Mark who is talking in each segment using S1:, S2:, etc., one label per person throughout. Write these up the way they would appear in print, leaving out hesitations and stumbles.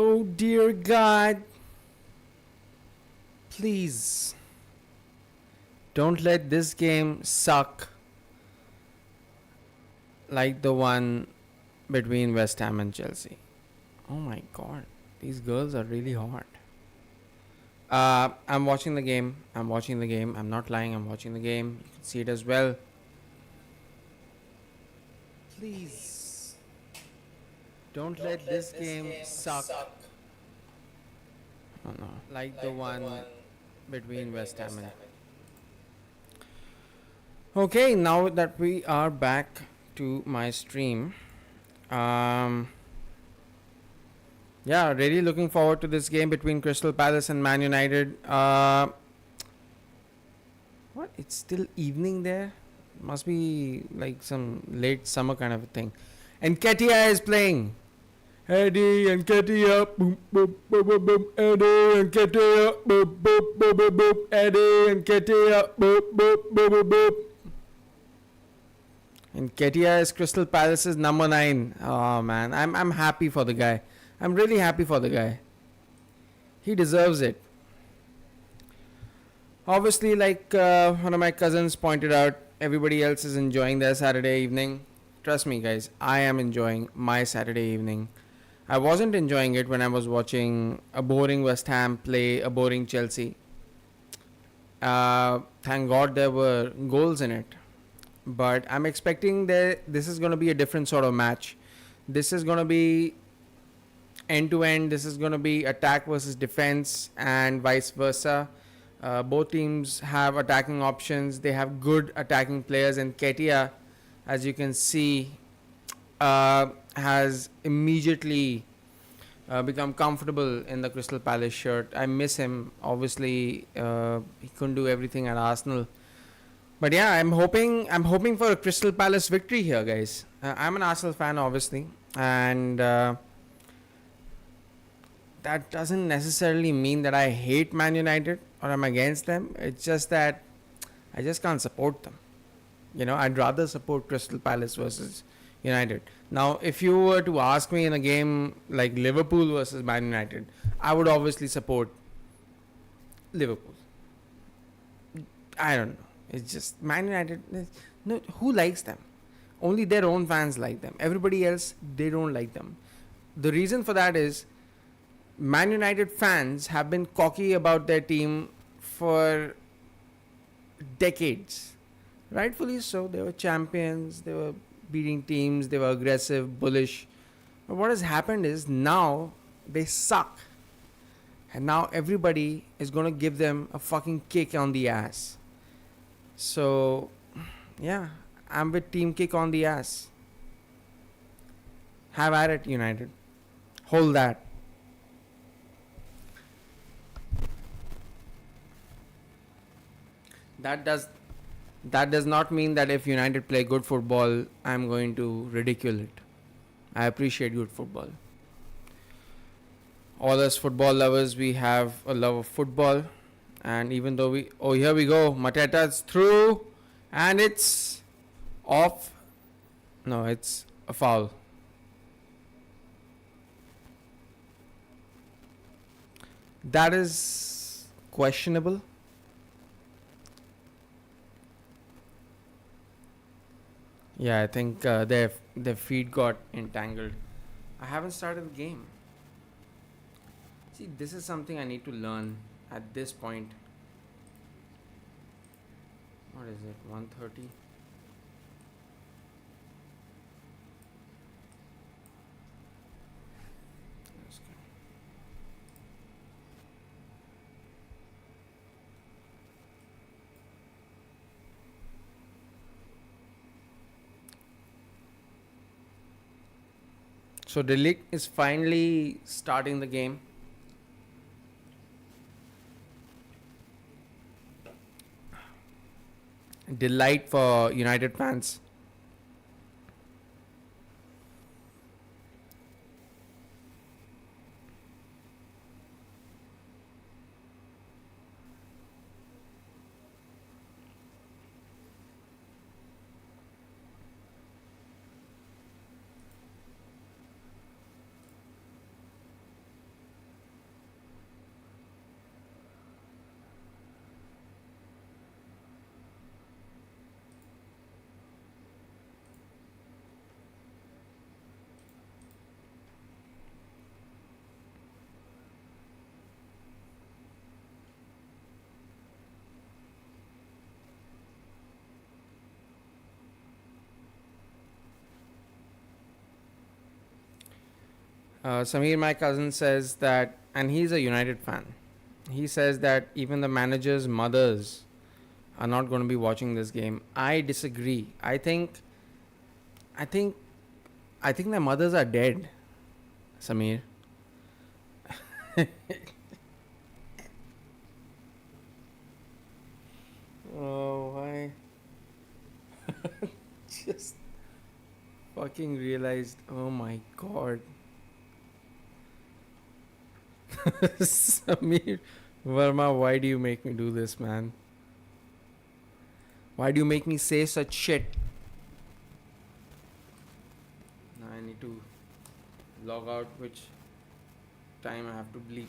S1: Oh dear God. Please don't let this game suck like the one between West Ham and Chelsea. Oh my God. These girls are really hot. I'm watching the game. I'm watching the game. I'm not lying. I'm watching the game. You can see it as well. Please don't let this game suck. Oh no. Like the one between West Ham and. Okay, now that we are back to my stream, um, yeah, really looking forward to this game between Crystal Palace and Man United. What? It's still evening there? Must be like some late summer kind of a thing. And Ketia is playing. Eddie and Ketia, boom, boom, boom, boom, boom. Eddie and Ketia, boom, boom, boom, boom, boom. Eddie and Ketia, boom, boom, boom, boom, boom. And Ketia is Crystal Palace's number 9. Oh man, I'm happy for the guy. I'm really happy for the guy. He deserves it. Obviously, like one of my cousins pointed out, everybody else is enjoying their Saturday evening. Trust me, guys, I am enjoying my Saturday evening. I wasn't enjoying it when I was watching a boring West Ham play a boring Chelsea. Thank God there were goals in it. But I'm expecting that this is going to be a different sort of match. This is going to be end to end. This is going to be attack versus defense and vice versa. Both teams have attacking options. They have good attacking players, and Ketia, as you can see, has immediately become comfortable in the Crystal Palace shirt. I miss him. Obviously, he couldn't do everything at Arsenal, but yeah, I'm hoping for a Crystal Palace victory here, guys. I'm an Arsenal fan, obviously, and that doesn't necessarily mean that I hate Man United or I'm against them. It's just that I just can't support them. I'd rather support Crystal Palace versus United. Now, if you were to ask me in a game like Liverpool versus Man United, I would obviously support Liverpool. I don't know. It's just Man United. No, who likes them? Only their own fans like them. Everybody else, they don't like them. The reason for that is Man United fans have been cocky about their team for decades. Rightfully so. They were champions, they were beating teams, they were aggressive, bullish. But what has happened is now they suck. And now everybody is going to give them a fucking kick on the ass. So, yeah, I'm with Team Kick on the ass. Have at it, United. Hold that. That does not mean that if United play good football, I'm going to ridicule it. I appreciate good football. All us football lovers, we have a love of football, and even though here we go, Mateta's through, and it's off. No, it's a foul. That is questionable. Yeah, I think their feet got entangled. I haven't started the game. See, this is something I need to learn at this point. What is it? 1:30. So Delic is finally starting the game. Delight for United fans. Samir, my cousin, says that, and he's a United fan. He says that even the managers' mothers are not going to be watching this game. I disagree. I think, I think their mothers are dead. Samir. Oh, why? Just fucking realized. Oh my god. Samir Verma, why do you make me do this, man? Why do you make me say such shit? Now I need to log out which time I have to bleep.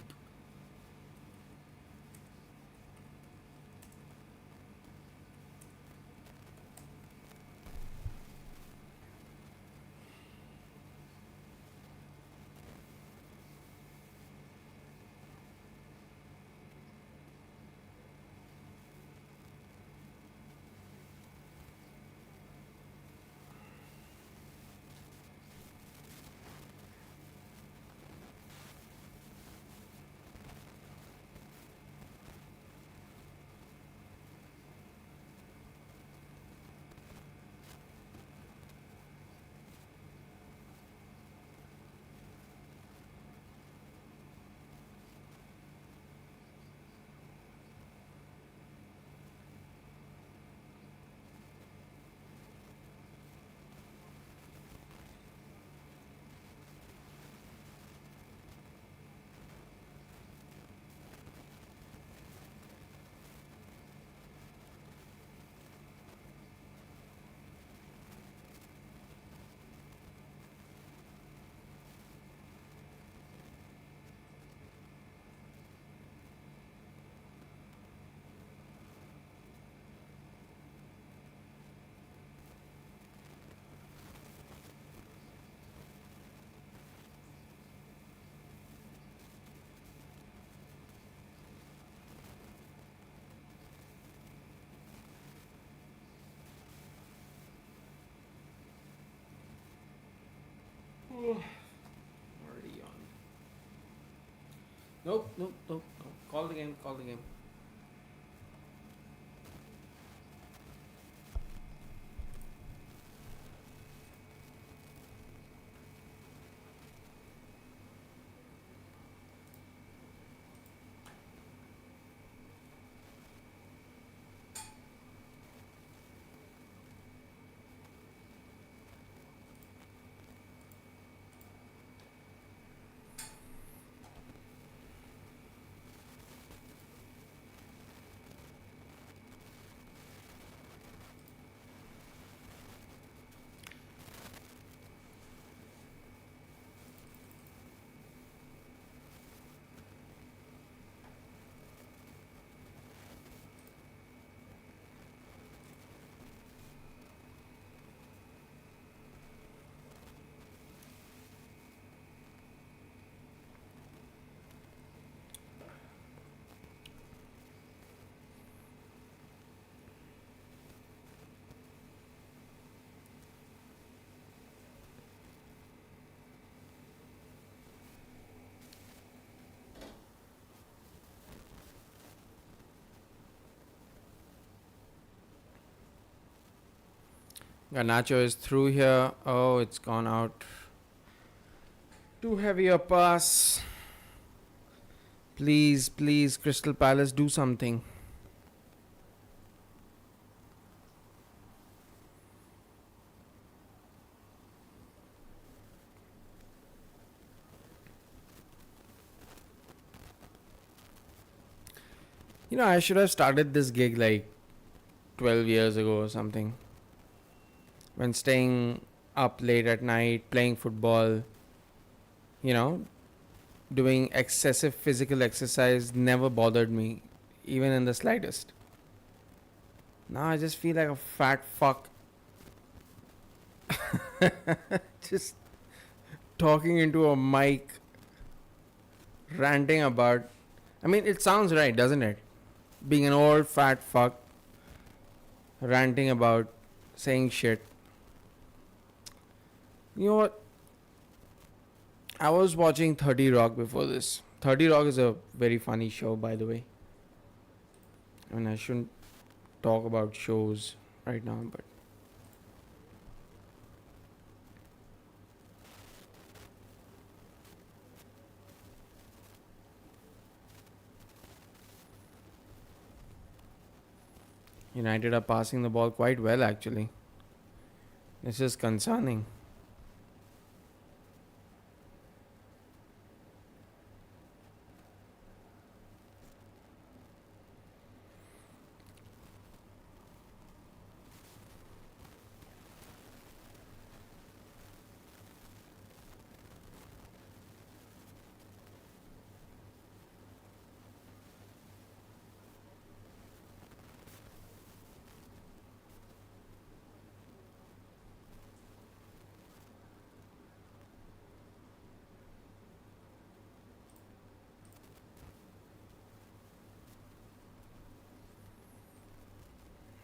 S1: Already on. Nope. Call the game. Call the game. Garnacho is through here. Oh, it's gone out. Too heavy a pass. Please, Crystal Palace, do something. You know, I should have started this gig like 12 years ago or something. When staying up late at night, playing football, you know, doing excessive physical exercise never bothered me, even in the slightest. Now I just feel like a fat fuck just talking into a mic, ranting about. I mean, it sounds right, doesn't it? Being an old fat fuck, ranting about saying shit. You know what? I was watching 30 Rock before this. 30 Rock is a very funny show, by the way. I mean, I shouldn't talk about shows right now, but United are passing the ball quite well, actually. This is concerning.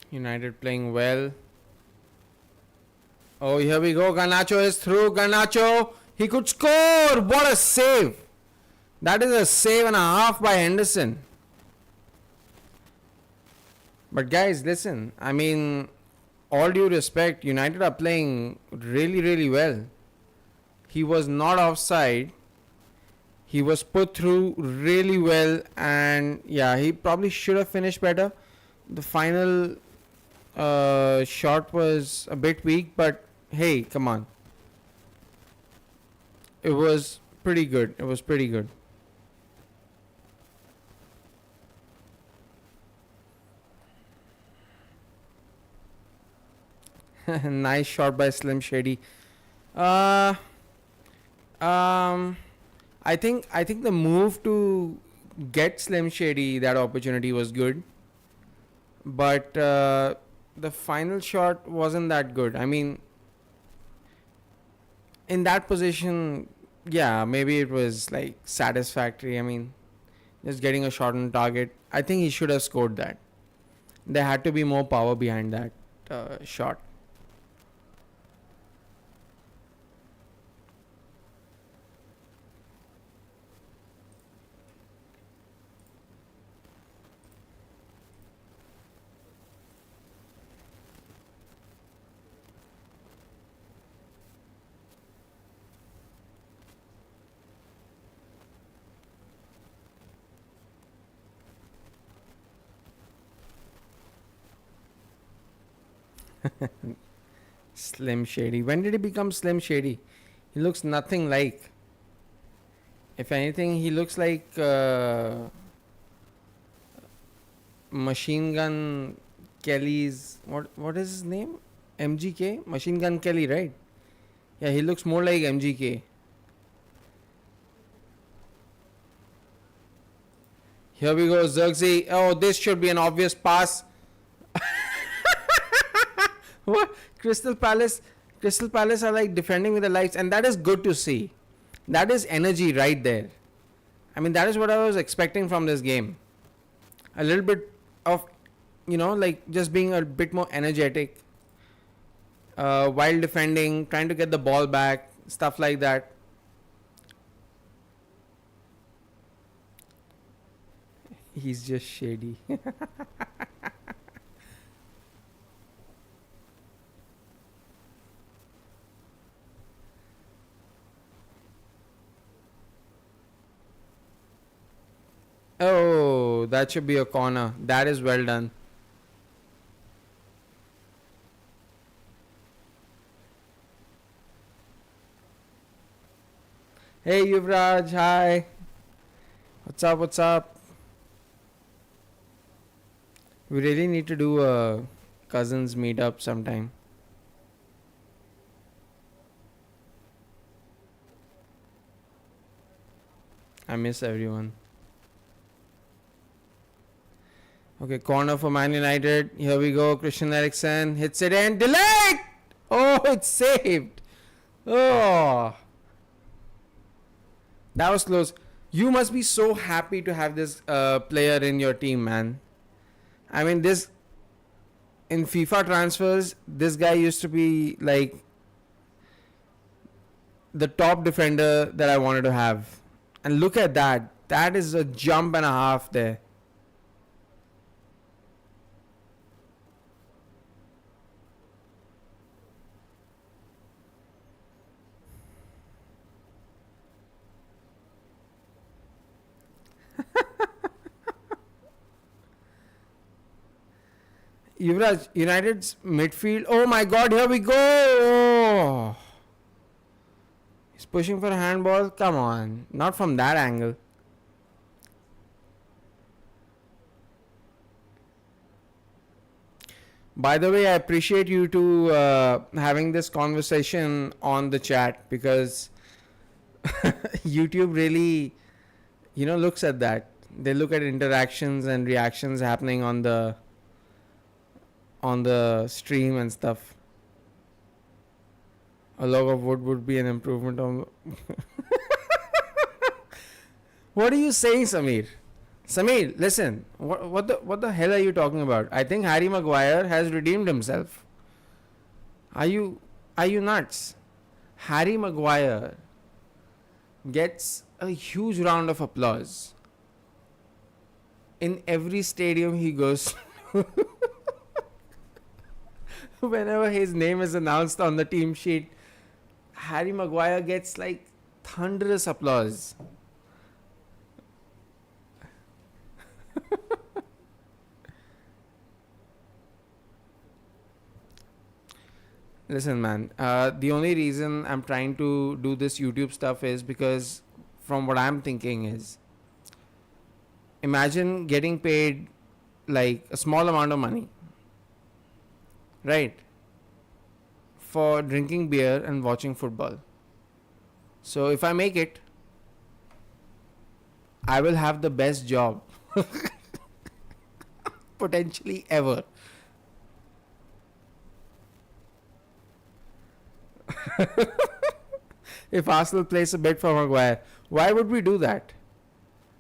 S1: United playing well. Oh, here we go. Garnacho is through. Garnacho. He could score. What a save. That is a save and a half by Henderson. But guys, listen. I mean, all due respect, United are playing really, really well. He was not offside. He was put through really well, and yeah, he probably should have finished better. The final shot was a bit weak, but hey, come on. It was pretty good. It was pretty good. Nice shot by Slim Shady. Uh, um, I think the move to get Slim Shady that opportunity was good, but the final shot wasn't that good. I mean, in that position, yeah, maybe it was like satisfactory. I mean, just getting a shot on target. I think he should have scored that. There had to be more power behind that shot. Slim Shady. When did he become Slim Shady? He looks nothing like. If anything, he looks like Machine Gun Kelly's. What is his name? MGK? Machine Gun Kelly, right? Yeah, he looks more like MGK. Here we go, Xerxes. Oh, this should be an obvious pass. What? Crystal Palace are like defending with the lights, and that is good to see. That is energy right there. I mean, that is what I was expecting from this game. A little bit of, like just being a bit more energetic while defending, trying to get the ball back, stuff like that. He's just shady. Oh, that should be a corner. That is well done. Hey, Yuvraj. Hi. What's up? What's up? We really need to do a cousins meetup sometime. I miss everyone. Okay, corner for Man United. Here we go. Christian Eriksen hits it in. Delayed! Oh, it's saved. Oh, that was close. You must be so happy to have this player in your team, man. I mean, this in FIFA transfers, this guy used to be like the top defender that I wanted to have. And look at that. That is a jump and a half there. Yuvraj, United's midfield. Oh my god, here we go. Oh. He's pushing for a handball. Come on. Not from that angle. By the way, I appreciate you two having this conversation on the chat because YouTube really, looks at that. They look at interactions and reactions happening on the stream and stuff. A log of wood would be an improvement on. What are you saying, Samir? Samir, listen. What the hell are you talking about? I think Harry Maguire has redeemed himself. Are you nuts? Harry Maguire gets a huge round of applause in every stadium he goes. Whenever his name is announced on the team sheet, Harry Maguire gets like thunderous applause. Listen, man. The only reason I'm trying to do this YouTube stuff is because, from what I'm thinking, is imagine getting paid like a small amount of money, right, for drinking beer and watching football. So if I make it, I will have the best job potentially ever. If Arsenal plays a bid for Maguire, why would we do that?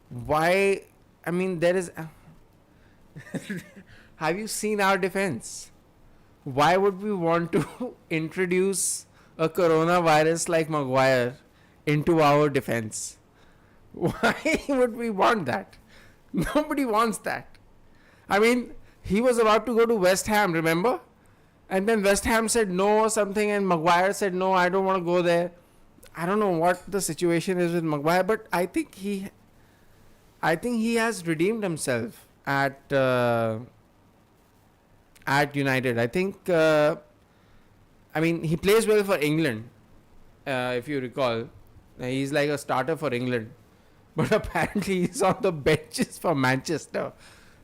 S1: Why? I mean, there is. Have you seen our defense? Why would we want to introduce a coronavirus like Maguire into our defense? Why would we want that? Nobody wants that. I mean, he was about to go to West Ham, remember? And then West Ham said no or something, and Maguire said no, I don't want to go there. I don't know what the situation is with Maguire, but I think he has redeemed himself at United. I think I mean, he plays well for England, if you recall. He's like a starter for England, but apparently he's on the benches for Manchester.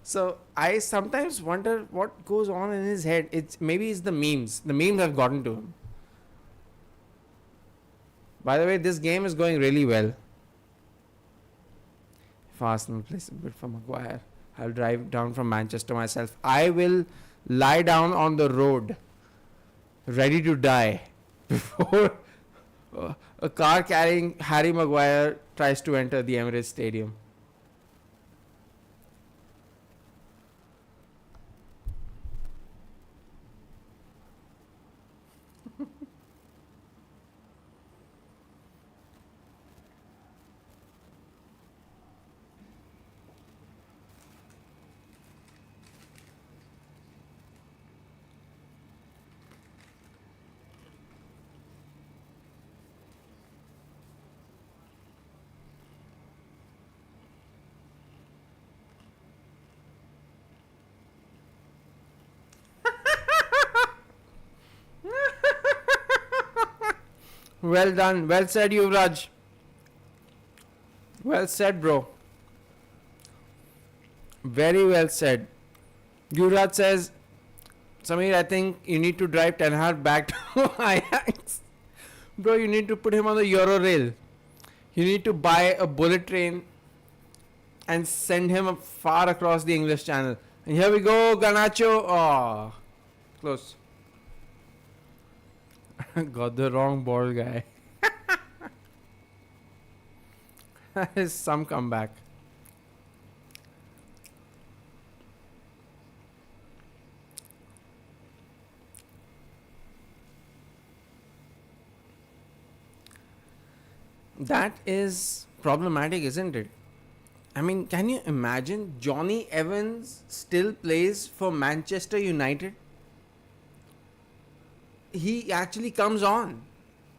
S1: So I sometimes wonder what goes on in his head. It's the memes. The memes have gotten to him. By the way, this game is going really well. If Arsenal plays a bit for Maguire, I'll drive down from Manchester myself. I will lie down on the road, ready to die, before a car carrying Harry Maguire tries to enter the Emirates Stadium. Well done. Well said, Yuvraj. Well said, bro. Very well said. Yuvraj says, Samir, I think you need to drive Ten Hag back to Ajax. Bro, you need to put him on the Euro rail. You need to buy a bullet train and send him far across the English Channel. And here we go, Garnacho. Oh, close. Got the wrong ball, guy. That is some comeback. that is problematic, isn't it? I mean, can you imagine Johnny Evans still plays for Manchester United? He actually comes on.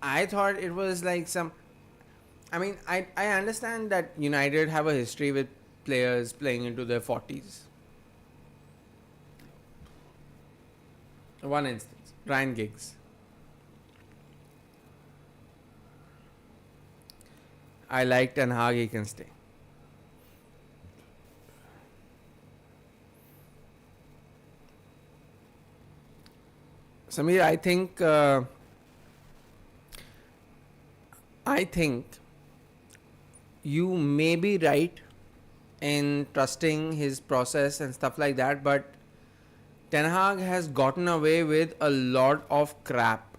S1: I thought it was like some. I mean, I understand that United have a history with players playing into their 40s. One instance, Ryan Giggs. I like Ten Hag, he can stay. Samir, I think you may be right in trusting his process and stuff like that, but Ten Hag has gotten away with a lot of crap.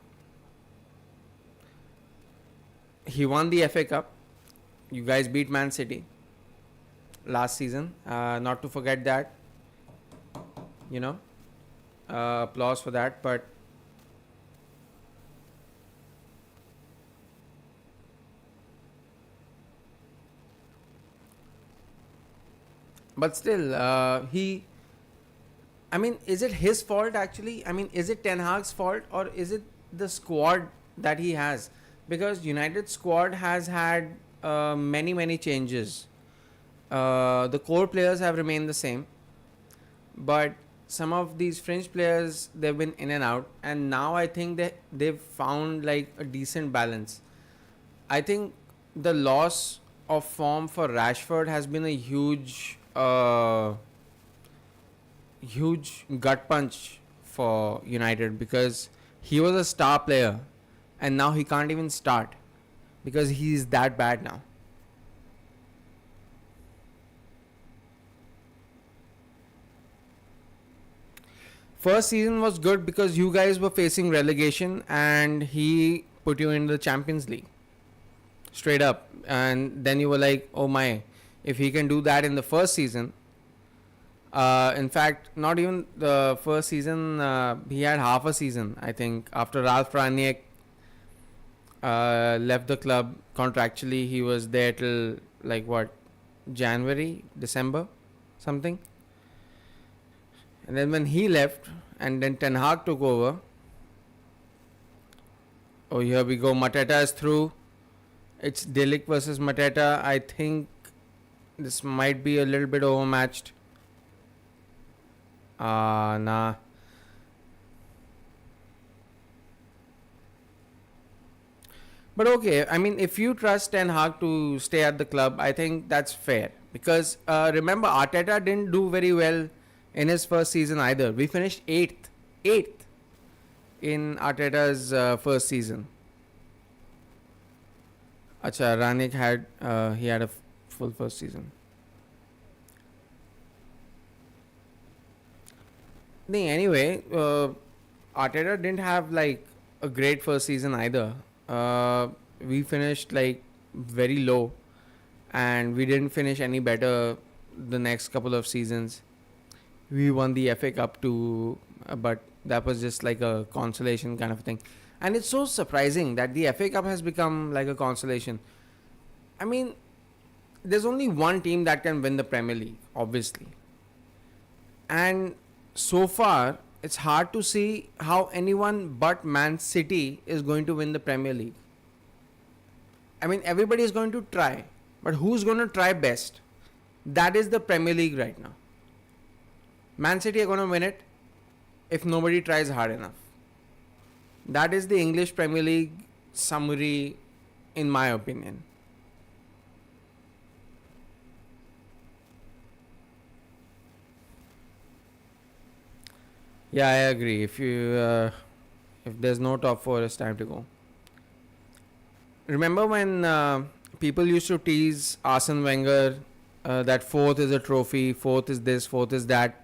S1: He won the FA Cup. You guys beat Man City last season. Not to forget that. You know, applause for that. But still, I mean, is it his fault actually? I mean, is it Ten Hag's fault or is it the squad that he has? Because United squad has had many changes. The core players have remained the same, but some of these fringe players they've been in and out, and now I think that they've found like a decent balance. I think the loss of form for Rashford has been a huge gut punch for United because he was a star player and now he can't even start because he's that bad now. First season was good because you guys were facing relegation and he put you in the Champions League straight up, and then you were like, oh my, if he can do that in the first season. In fact, not even the first season, he had half a season, I think. After Ralph Ranić left the club contractually, he was there till like what, January, December, something. And then when he left, and then Ten Hag took over. Oh, here we go. Mateta is through. It's Delic versus Mateta. I think this might be a little bit overmatched. Nah. But okay, I mean, if you trust Ten Hag to stay at the club, I think that's fair. Because remember, Arteta didn't do very well in his first season either. We finished eighth in Arteta's first season. Acha, Ranić had he had a full first season. Anyway, Arteta didn't have like a great first season either. We finished like very low, and we didn't finish any better the next couple of seasons. We won the FA Cup too, but that was just like a consolation kind of thing. And it's so surprising that the FA Cup has become like a consolation. I mean, there's only one team that can win the Premier League, obviously. And so far, it's hard to see how anyone but Man City is going to win the Premier League. I mean, everybody is going to try, but who's going to try best? That is the Premier League right now. Man City are going to win it if nobody tries hard enough. That is the English Premier League summary, in my opinion. Yeah, I agree. If there's no top four, it's time to go. Remember when people used to tease Arsene Wenger that fourth is a trophy, fourth is this, fourth is that.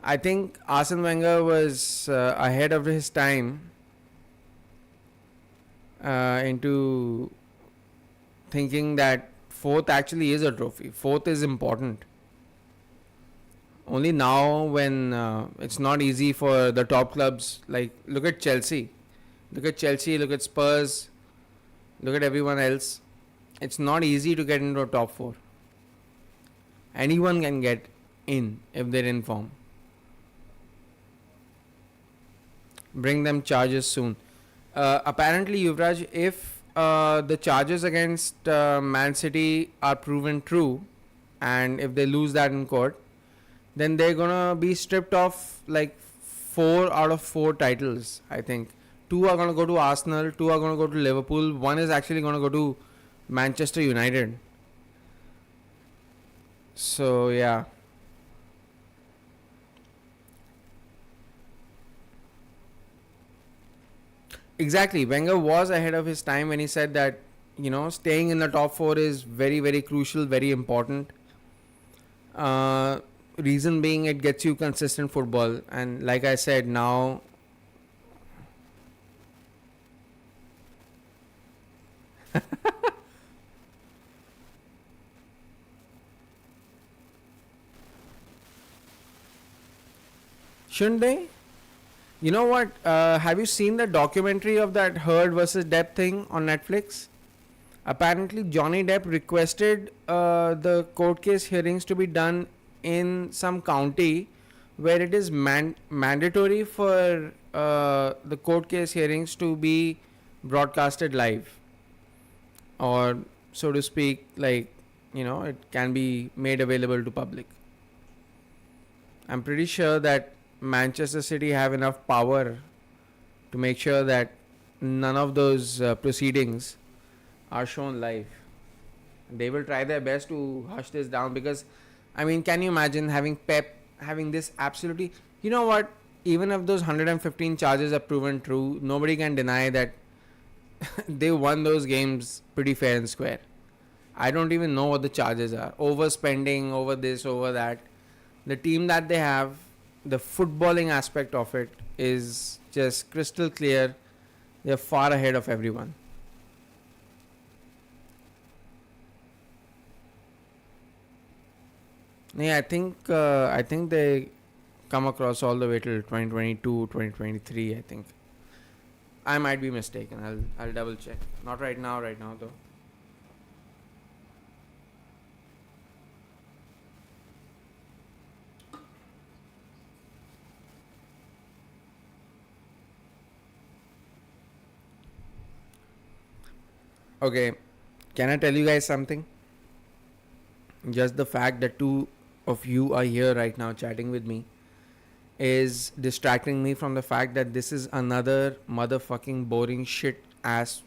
S1: I think Arsene Wenger was ahead of his time into thinking that fourth actually is a trophy. Fourth is important. Only now when it's not easy for the top clubs, like look at Chelsea. Look at Chelsea, look at Spurs, look at everyone else. It's not easy to get into a top four. Anyone can get in if they're in form. Bring them charges soon. Apparently, Yuvraj, if the charges against Man City are proven true, and if they lose that in court, then they're gonna be stripped of like 4 out of 4 titles. I think 2 are gonna go to Arsenal, 2 are gonna go to Liverpool, 1 is actually gonna go to Manchester United. So yeah, exactly. Wenger was ahead of his time when he said that staying in the top 4 is very very crucial, very important. Uh, Reason being, it gets you consistent football, and like I said, now shouldn't they? You know what? Have you seen the documentary of that Heard versus Depp thing on Netflix? Apparently, Johnny Depp requested the court case hearings to be done in some county where it is mandatory for the court case hearings to be broadcasted live, or so to speak, like it can be made available to public. I'm pretty sure that Manchester City have enough power to make sure that none of those proceedings are shown live. They will try their best to hush this down, because I mean, can you imagine having Pep having this absolutely, you know what, even if those 115 charges are proven true, nobody can deny that they won those games pretty fair and square. I don't even know what the charges are. Overspending, over this, over that. The team that they have, the footballing aspect of it is just crystal clear. They're far ahead of everyone. Yeah, I think they come across all the way till 2022, 2023. I think I might be mistaken. I'll double check. Not right now. Right now though. Okay, can I tell you guys something? Just the fact that two of you are here right now chatting with me is distracting me from the fact that this is another motherfucking boring shit ass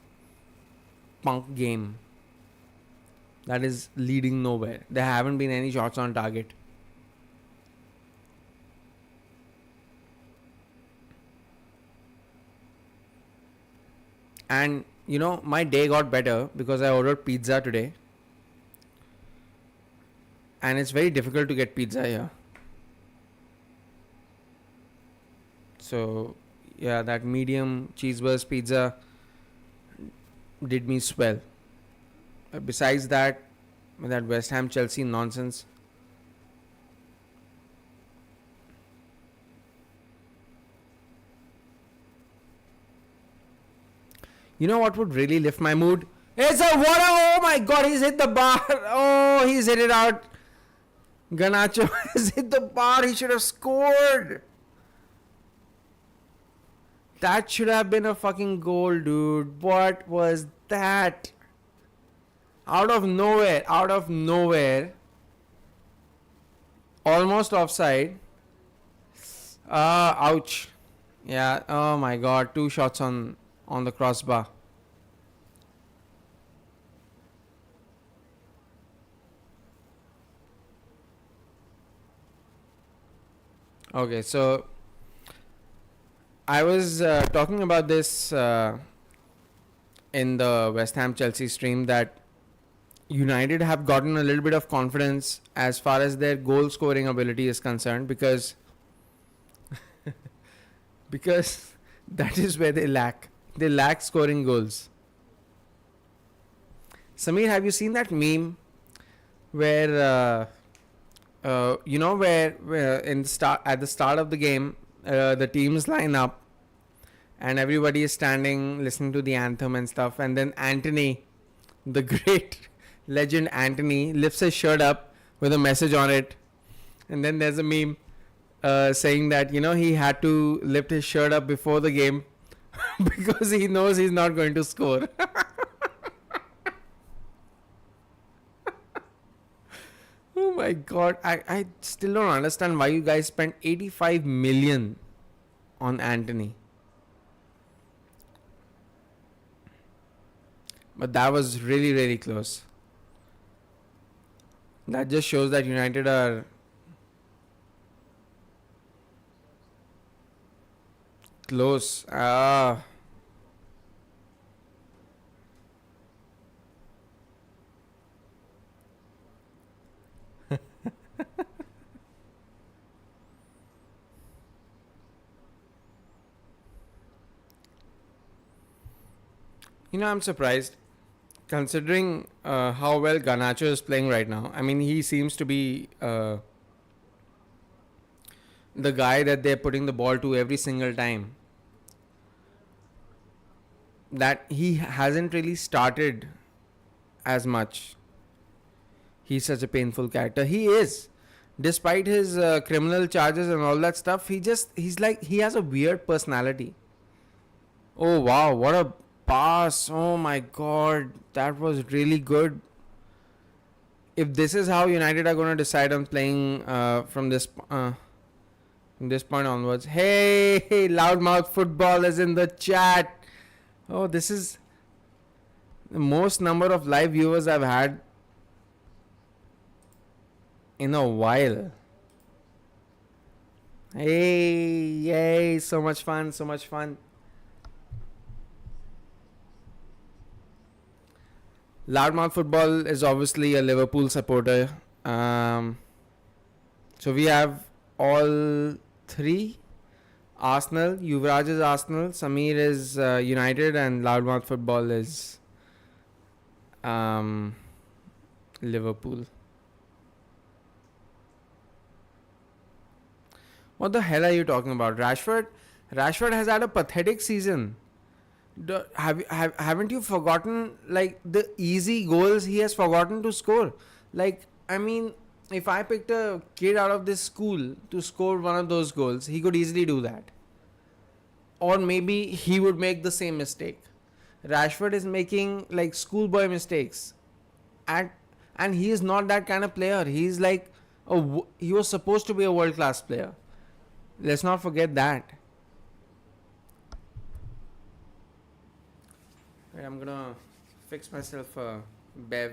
S1: punk game that is leading nowhere. There haven't been any shots on target. And my day got better because I ordered pizza today, and it's very difficult to get pizza here. So yeah, that medium cheeseburger pizza did me swell. Besides that, with that West Ham Chelsea nonsense. You know what would really lift my mood? It's a water. Oh my god, he's hit the bar. Oh, he's hit it out. Ganacho has hit the bar. He should have scored. That should have been a fucking goal, dude. What was that? Out of nowhere. Out of nowhere. Almost offside. Ouch. Yeah. Oh my god. 2 shots on the crossbar. Okay, so I was talking about this in the West Ham Chelsea stream, that United have gotten a little bit of confidence as far as their goal scoring ability is concerned, because that is where they lack. They lack scoring goals. Samir, have you seen that meme where where in the start at the start of the game, the teams line up and everybody is standing listening to the anthem and stuff, and then Anthony The great legend Anthony lifts his shirt up with a message on it, and then there's a meme saying that he had to lift his shirt up before the game because he knows he's not going to score. Oh my god, I still don't understand why you guys spent 85 million on Anthony. But that was really, really close. That just shows that United are close. I'm surprised considering how well Garnacho is playing right now. I mean, he seems to be the guy that they're putting the ball to every single time. That he hasn't really started as much. He's such a painful character. He is. Despite his criminal charges and all that stuff, he has a weird personality. Oh wow, what a pass. Oh my god, that was really good. If this is how United are going to decide on playing from this point onwards. Hey, loudmouth football is in the chat. Oh, this is the most number of live viewers I've had in a while. Hey, yay, so much fun, so much fun. Loudmouth Football is obviously a Liverpool supporter. So we have all three. Arsenal, Yuvraj is Arsenal, Samir is United, and Loudmouth Football is Liverpool. What the hell are you talking about? Rashford has had a pathetic season. Haven't you forgotten the easy goals he has forgotten to score? I mean, if I picked a kid out of this school to score one of those goals, he could easily do that. Or maybe he would make the same mistake. Rashford is making schoolboy mistakes, and he is not that kind of player. He's he was supposed to be a world class player. Let's not forget that. Right, I'm gonna fix myself a bev.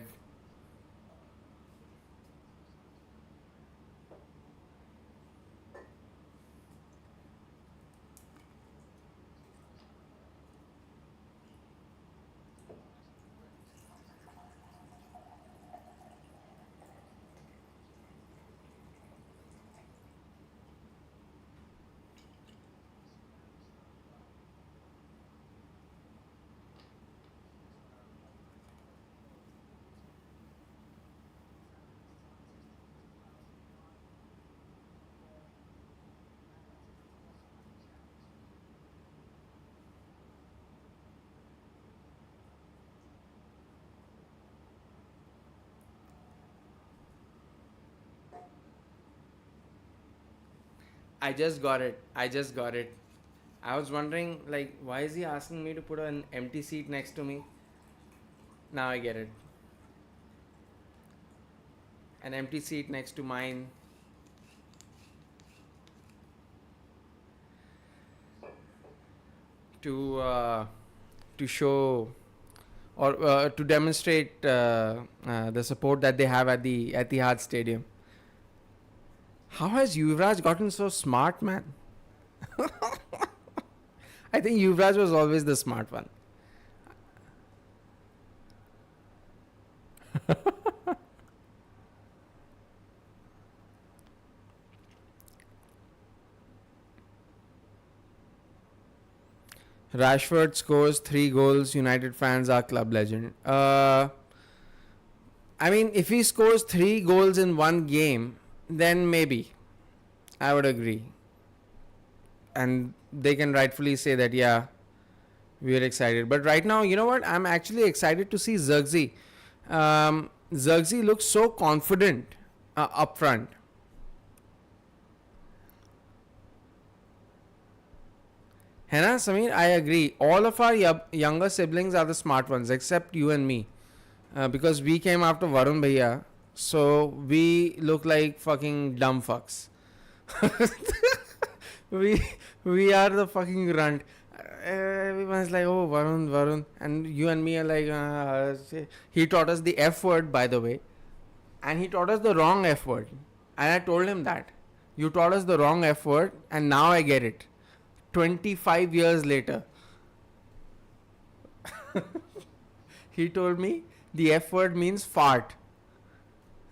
S1: I just got it. I was wondering, why is he asking me to put an empty seat next to me? Now I get it. An empty seat next to mine. To show or to demonstrate the support that they have at the Etihad Stadium. How has Yuvraj gotten so smart, man? I think Yuvraj was always the smart one. Rashford scores 3 goals. United fans are club legend. I mean, if he scores 3 goals in one game, then maybe I would agree. And they can rightfully say that, yeah, We are excited. But right now, you know what? I'm actually excited to see Zirkzee. Zirkzee looks so confident up front. Hena, Samir, I agree. All of our younger siblings are the smart ones, except you and me. Because we came after Varun Bhaiya. So we look like fucking dumb fucks. we we are the fucking runt. Everyone's like, oh, Varun, Varun. And you and me are like, he taught us the F word, by the way. And he taught us the wrong F word. And I told him that. You taught us the wrong F word, and now I get it. 25 years later. He told me the F word means fart.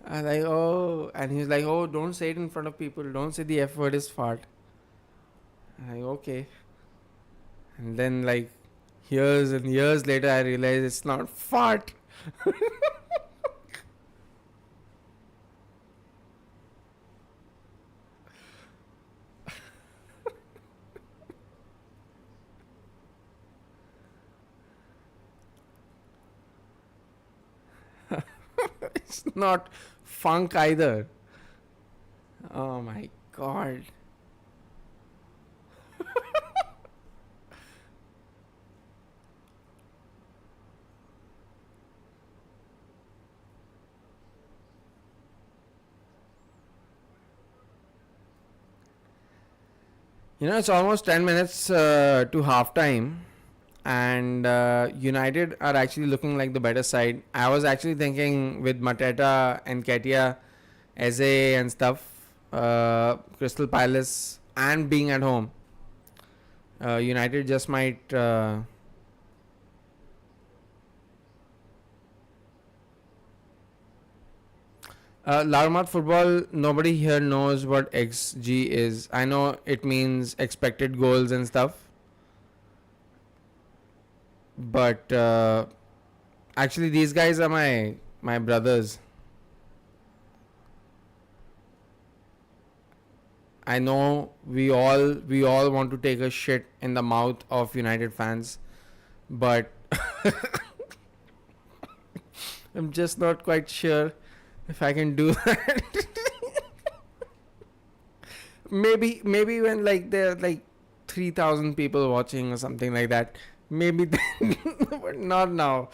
S1: I was like, oh. And he's like, oh, don't say it in front of people. Don't say the F word is fart. I'm like, okay. And then, like, years and years later, I realized it's not fart. It's not funk either. Oh my god. You know, it's almost 10 minutes to halftime, and United are actually looking like the better side. I was actually thinking with Mateta and Ketia, Eze and stuff, Crystal Palace, and being at home, United just might. Loudmouth football, nobody here knows what XG is. I know it means expected goals and stuff. But actually, these guys are my brothers. I know we all want to take a shit in the mouth of United fans, but I'm just not quite sure if I can do that. Maybe when like there are like 3,000 people watching or something like that. Maybe then, but not now.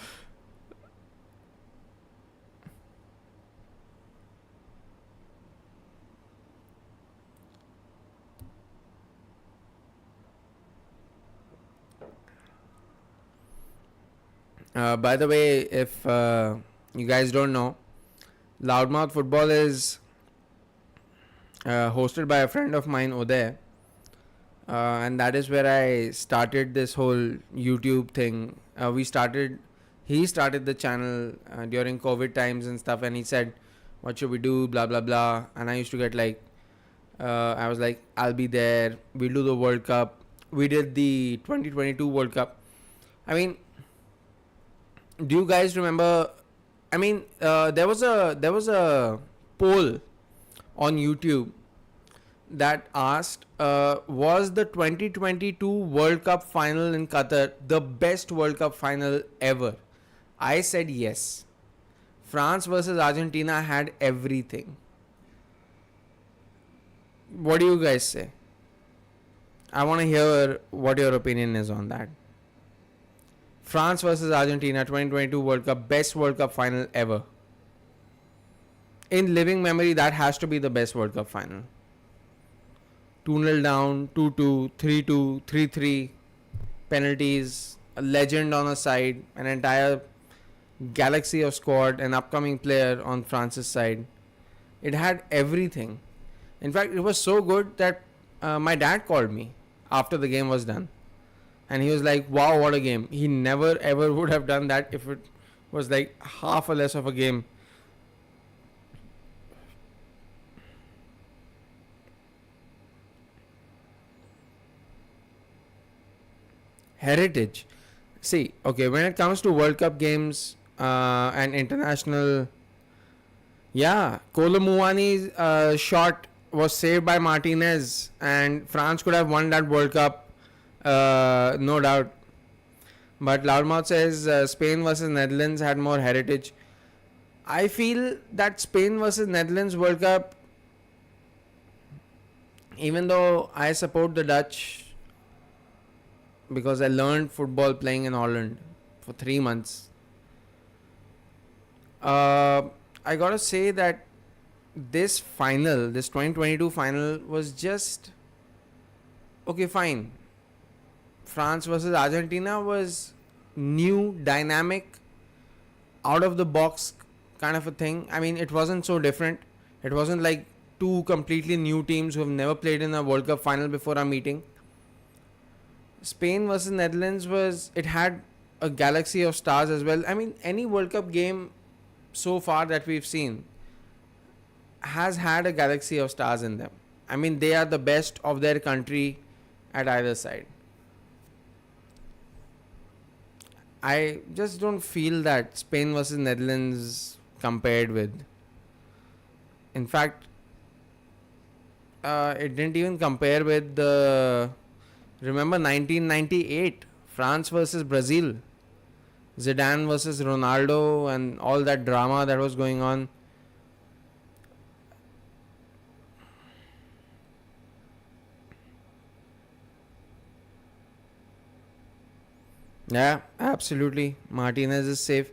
S1: By the way, if you guys don't know, Loudmouth Football is hosted by a friend of mine, Uday. And that is where I started this whole YouTube thing. He started the channel during COVID times and stuff, and he said, "What should we do?" Blah blah blah. And I used to get like, I was like, "I'll be there. We'll do the World Cup." We did the 2022 World Cup. I mean, do you guys remember? I mean, there was a poll on YouTube that asked, was the 2022 World Cup final in Qatar the best World Cup final ever? I said yes. France versus Argentina had everything. What do you guys say? I want to hear what your opinion is on that. France versus Argentina 2022 World Cup, best World Cup final ever. In living memory, that has to be the best World Cup final. 2-0 down, 2-2, 3-2, 3-3, penalties, a legend on a side, an entire galaxy of squad, an upcoming player on France's side. It had everything. In fact, it was so good that my dad called me after the game was done. And he was like, wow, what a game. He never ever would have done that if it was like half a less of a game. Heritage. See, okay, when it comes to World Cup games and international, yeah, Kolomuani's shot was saved by Martinez, and France could have won that World Cup, no doubt. But Loudmouth says Spain versus Netherlands had more heritage. I feel that Spain versus Netherlands World Cup, even though I support the Dutch because I learned football playing in Holland for 3 months, uh, I gotta say that this final, this 2022 final, was just okay, fine. France versus Argentina was new, dynamic, out of the box kind of a thing. I mean, it wasn't so different. It wasn't like two completely new teams who have never played in a World Cup final before are meeting. Spain versus Netherlands was, it had a galaxy of stars as well. I mean, any World Cup game so far that we've seen has had a galaxy of stars in them. I mean, they are the best of their country at either side. I just don't feel that Spain versus Netherlands compared with. In fact, it didn't even compare with the. Remember 1998 France versus Brazil, Zidane versus Ronaldo, and all that drama that was going on. Yeah, absolutely. Martinez is safe.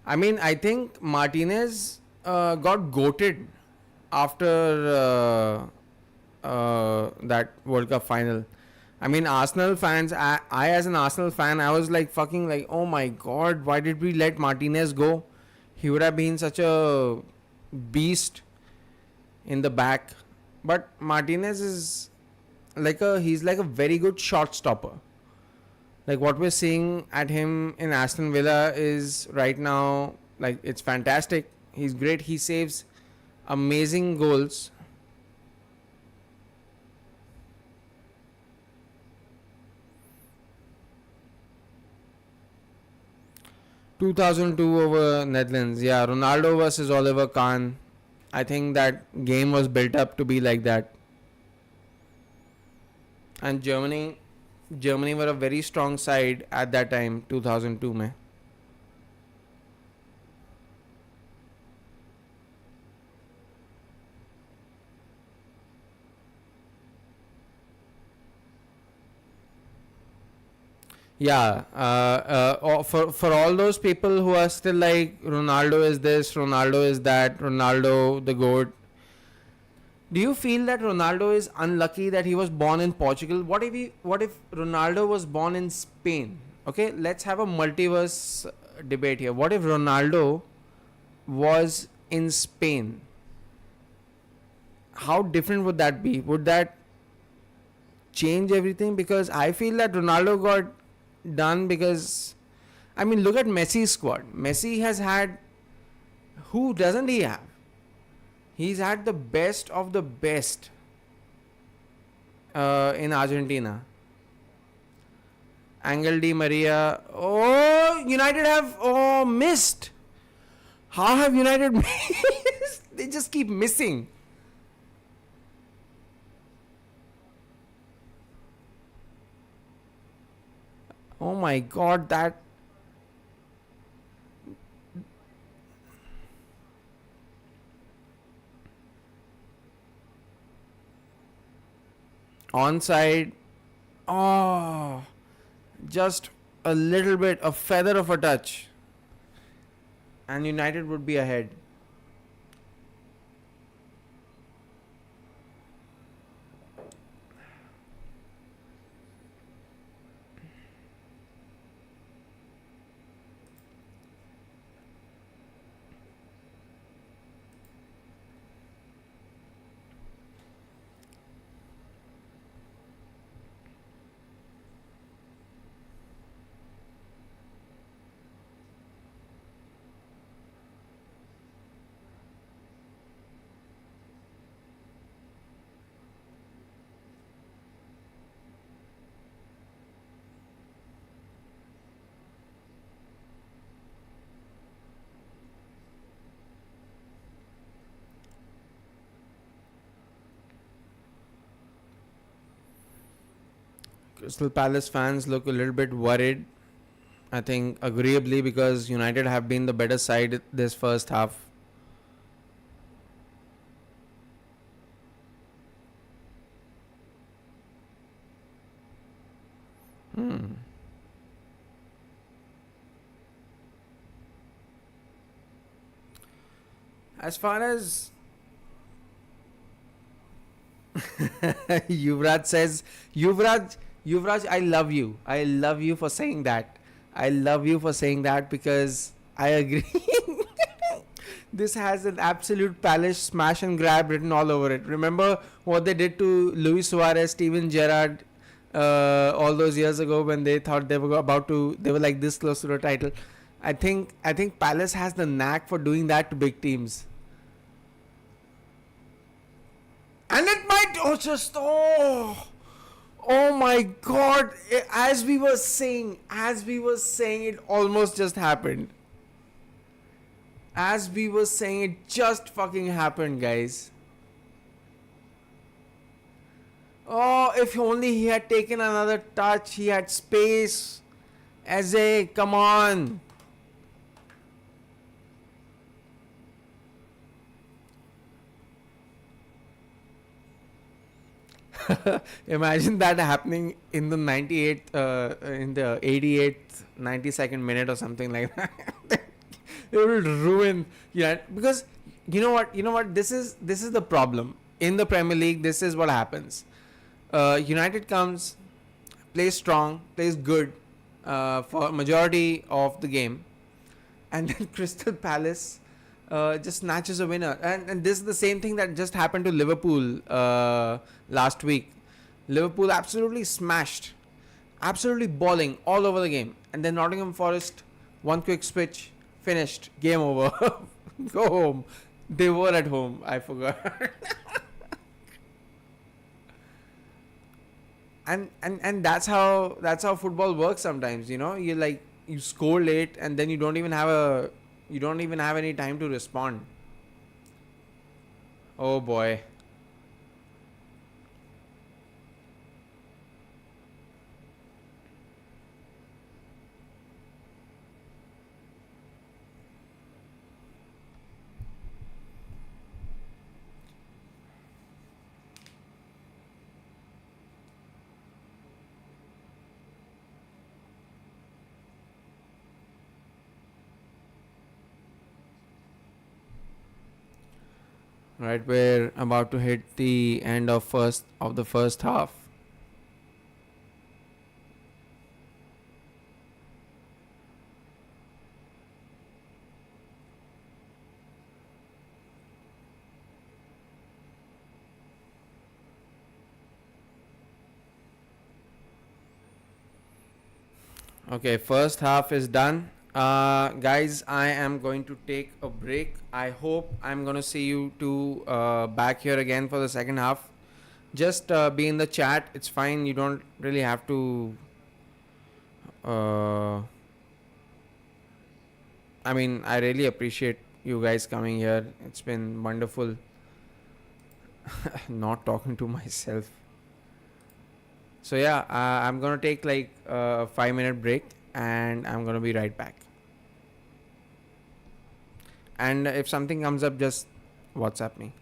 S1: I mean, I think Martinez got goated after that World Cup final. I mean, Arsenal fans, I as an Arsenal fan, I was like fucking like, oh my god, why did we let Martinez go? He would have been such a beast in the back. But Martinez is he's like a very good shot stopper. Like what we're seeing at him in Aston Villa is right now, like it's fantastic. He's great. He saves amazing goals. 2002 over Netherlands. Yeah, Ronaldo versus Oliver Kahn. I think that game was built up to be like that. And Germany were a very strong side at that time, 2002 mein. Yeah, for all those people who are still like Ronaldo is this, Ronaldo is that, Ronaldo the goat. Do you feel that Ronaldo is unlucky that he was born in Portugal? What if Ronaldo was born in Spain? Okay, let's have a multiverse debate here. What if Ronaldo was in Spain? How different would that be? Would that change everything? Because I feel that Ronaldo got done because, I mean, look at Messi's squad. Messi has had, who doesn't he have? He's had the best of the best in Argentina. Angel Di Maria. Oh, United have missed. How have United missed? They just keep missing. Oh my god, that. Onside. Oh, just a little bit, a feather of a touch. And United would be ahead. Crystal Palace fans look a little bit worried. I think agreeably because United have been the better side this first half. Hmm. As far as Yuvraj says, Yuvraj, Yuvraj, I love you. I love you for saying that. I love you for saying that because I agree. This has an absolute Palace smash and grab written all over it. Remember what they did to Luis Suarez, Steven Gerrard, all those years ago when they thought they were about to, they were like this close to the title. I think Palace has the knack for doing that to big teams. And it might oh my god, as we were saying it almost just happened. As we were saying it just fucking happened, guys. Oh, if only he had taken another touch, he had space. Eze, come on. Imagine that happening in the 98th, in the 88th, 92nd minute or something like that. It will ruin, yeah, because you know what, this is the problem in the Premier League. This is what happens. United comes, plays strong, plays good for majority of the game, and then Crystal Palace just snatches a winner. And this is the same thing that just happened to Liverpool last week. Liverpool absolutely smashed, absolutely balling all over the game, and then Nottingham Forest, one quick switch, finished, game over. Go home. They were at home. I forgot. And that's how football works sometimes. You like you score late and then you don't even have any time to respond. Oh boy. Right, we're about to hit the end of the first half. Okay, first half is done. Guys, I am going to take a break. I hope I'm gonna see you two back here again for the second half. Just be in the chat. It's fine. You don't really have to. Uh, I mean, I really appreciate you guys coming here. It's been wonderful not talking to myself. So yeah, I'm gonna take like a 5 minute break, and I'm gonna be right back. And if something comes up, just WhatsApp me.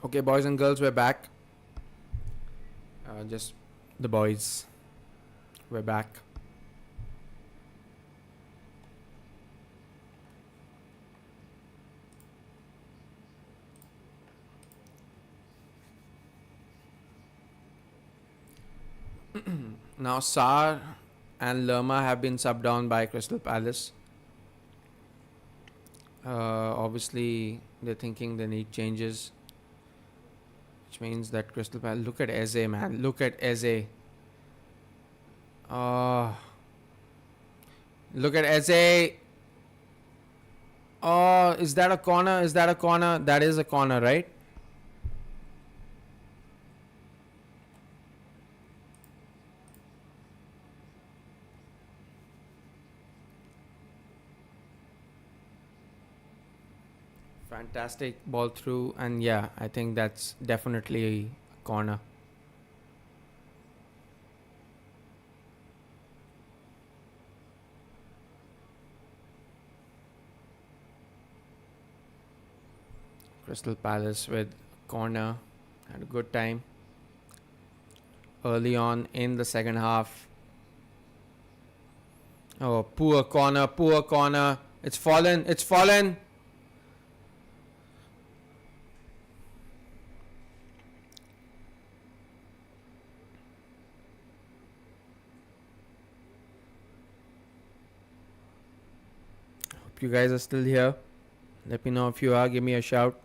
S1: Okay, boys and girls, we're back. Just the boys. We're back. Now, Sar and Lerma have been subbed down by Crystal Palace. Obviously, they're thinking they need changes, which means that Crystal Palace. Look at Eze, man. Look at Eze. Uh, Look at Eze. Oh, is that a corner? Is that a corner? That is a corner, right? Fantastic ball through, and yeah, I think that's definitely a corner. Crystal Palace with corner. Had a good time early on in the second half. Oh, poor corner, poor corner. It's fallen, it's fallen. Hope you guys are still here. Let me know if you are. Give me a shout.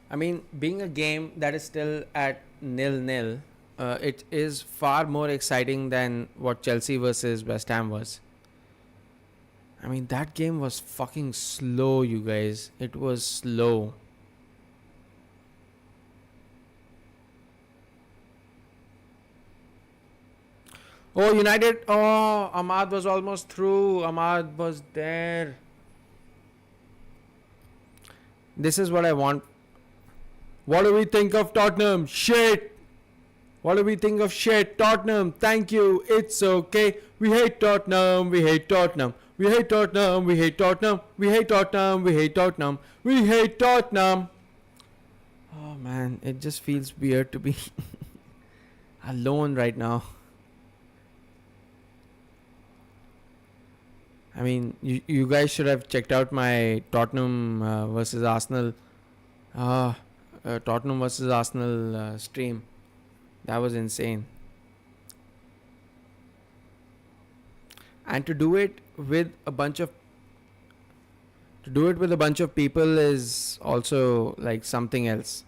S1: I mean, being a game that is still at nil-nil, it is far more exciting than what Chelsea versus West Ham was. I mean, that game was fucking slow, you guys. It was slow. Oh, United. Oh, Ahmad was almost through. Ahmad was there. This is what I want. What do we think of Tottenham? Shit. What do we think of shit? Tottenham, thank you. It's okay. We hate Tottenham. We hate Tottenham. We hate Tottenham. We hate Tottenham. We hate Tottenham. We hate Tottenham. We hate Tottenham. Oh man, it just feels weird to be alone right now. I mean, you guys should have checked out my Tottenham versus Arsenal. Uh, Tottenham versus Arsenal stream. That was insane. And to do it with a bunch of people is also like something else.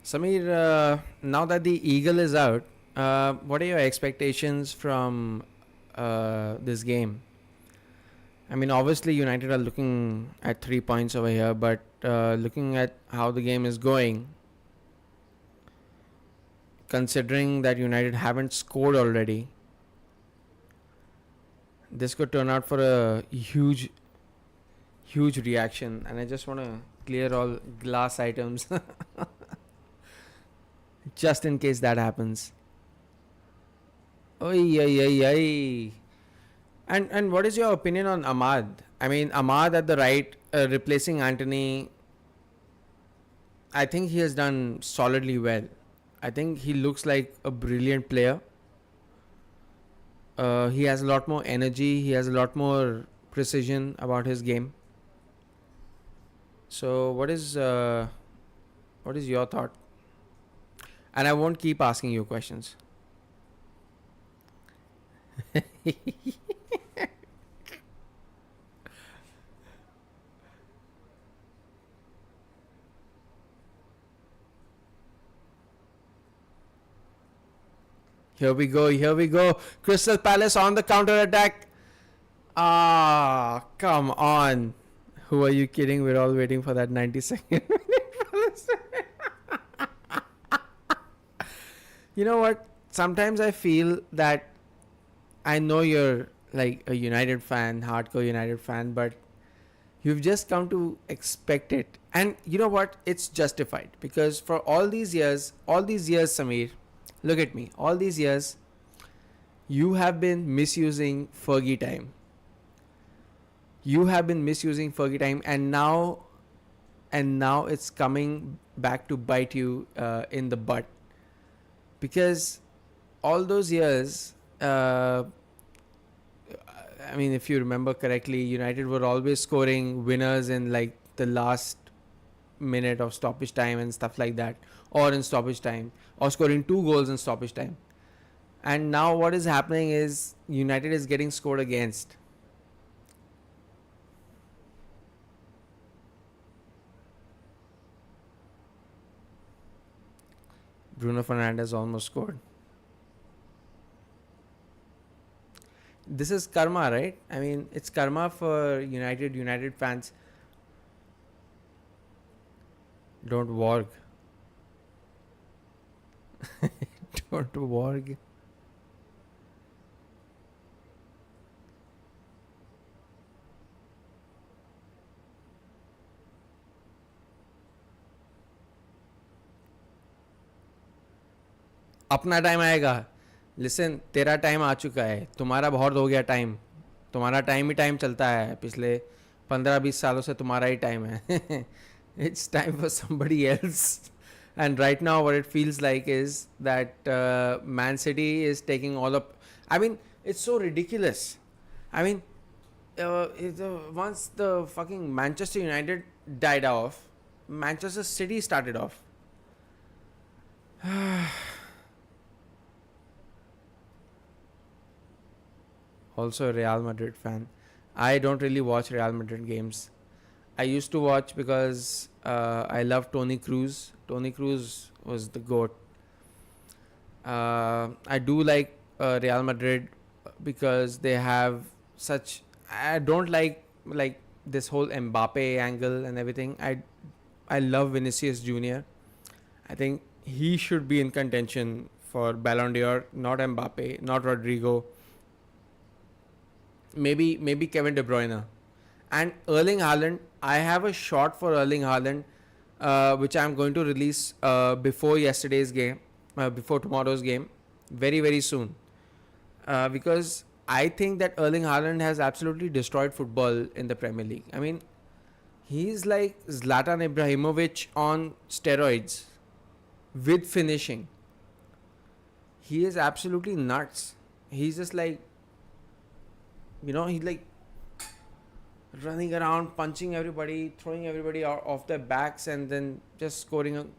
S1: Samir, now that the Eagle is out, what are your expectations from this game? I mean, obviously, United are looking at 3 points over here, but looking at how the game is going, considering that United haven't scored already, this could turn out for a huge, huge reaction. And I just want to clear all glass items just in case that happens. Oi, oi, oi, oi. And what is your opinion on Ahmad? I mean, Ahmad at the right, replacing Anthony. I think he has done solidly well. I think he looks like a brilliant player. He has a lot more energy. He has a lot more precision about his game. So, what is your thought? And I won't keep asking you questions. Here we go. Here we go. Crystal Palace on the counter attack. Ah, come on. Who are you kidding? We're all waiting for that 90-second. You know what? Sometimes I feel that I know you're like a United fan, hardcore United fan, but you've just come to expect it. And you know what? It's justified because for all these years, Samir, look at me, all these years, you have been misusing Fergie time. You have been misusing Fergie time, and now it's coming back to bite you in the butt because all those years. I mean, if you remember correctly, United were always scoring winners in like the last minute of stoppage time and stuff like that, or in stoppage time, or scoring 2 goals in stoppage time. And now what is happening is United is getting scored against. Bruno Fernandes almost scored. This is karma, right? I mean, it's karma for United fans. Don't warg. Don't warg. अपना time आएगा. Listen, तेरा time आ चुका है, तुम्हारा बहुत हो गया time. तुम्हारा टाइम ही टाइम चलता है, पिछले 15-20 सालों से तुम्हारा ही टाइम है. It's time for somebody else. And right now what it feels like is that Man City is taking all up. I mean, it's so ridiculous. I mean, once the fucking Manchester United died off, Manchester City started off. Also a Real Madrid fan. I don't really watch Real Madrid games. I used to watch because I love Tony Cruz. Tony Cruz was the GOAT. I do like Real Madrid because they have such. I don't like this whole Mbappe angle and everything. I love Vinicius Junior. I think he should be in contention for Ballon d'Or. Not Mbappe, not Rodrigo. Maybe Kevin De Bruyne. And Erling Haaland, I have a shot for Erling Haaland, which I'm going to release before yesterday's game, before tomorrow's game, very, very soon. Because I think that Erling Haaland has absolutely destroyed football in the Premier League. I mean, he's like Zlatan Ibrahimovic on steroids with finishing. He is absolutely nuts. He's just like, he's like running around, punching everybody, throwing everybody out off their backs, and then just scoring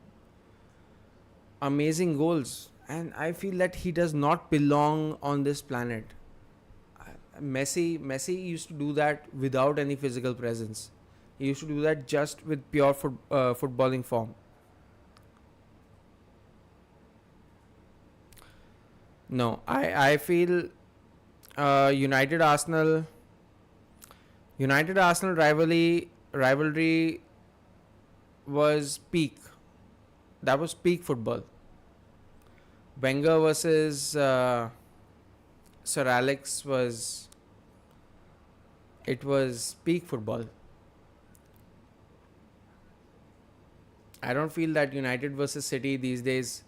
S1: amazing goals. And I feel that he does not belong on this planet. Messi used to do that without any physical presence. He used to do that just with pure footballing form. No, I feel United Arsenal rivalry was peak. That was peak football. Wenger versus Sir Alex was peak football. I don't feel that United versus City these days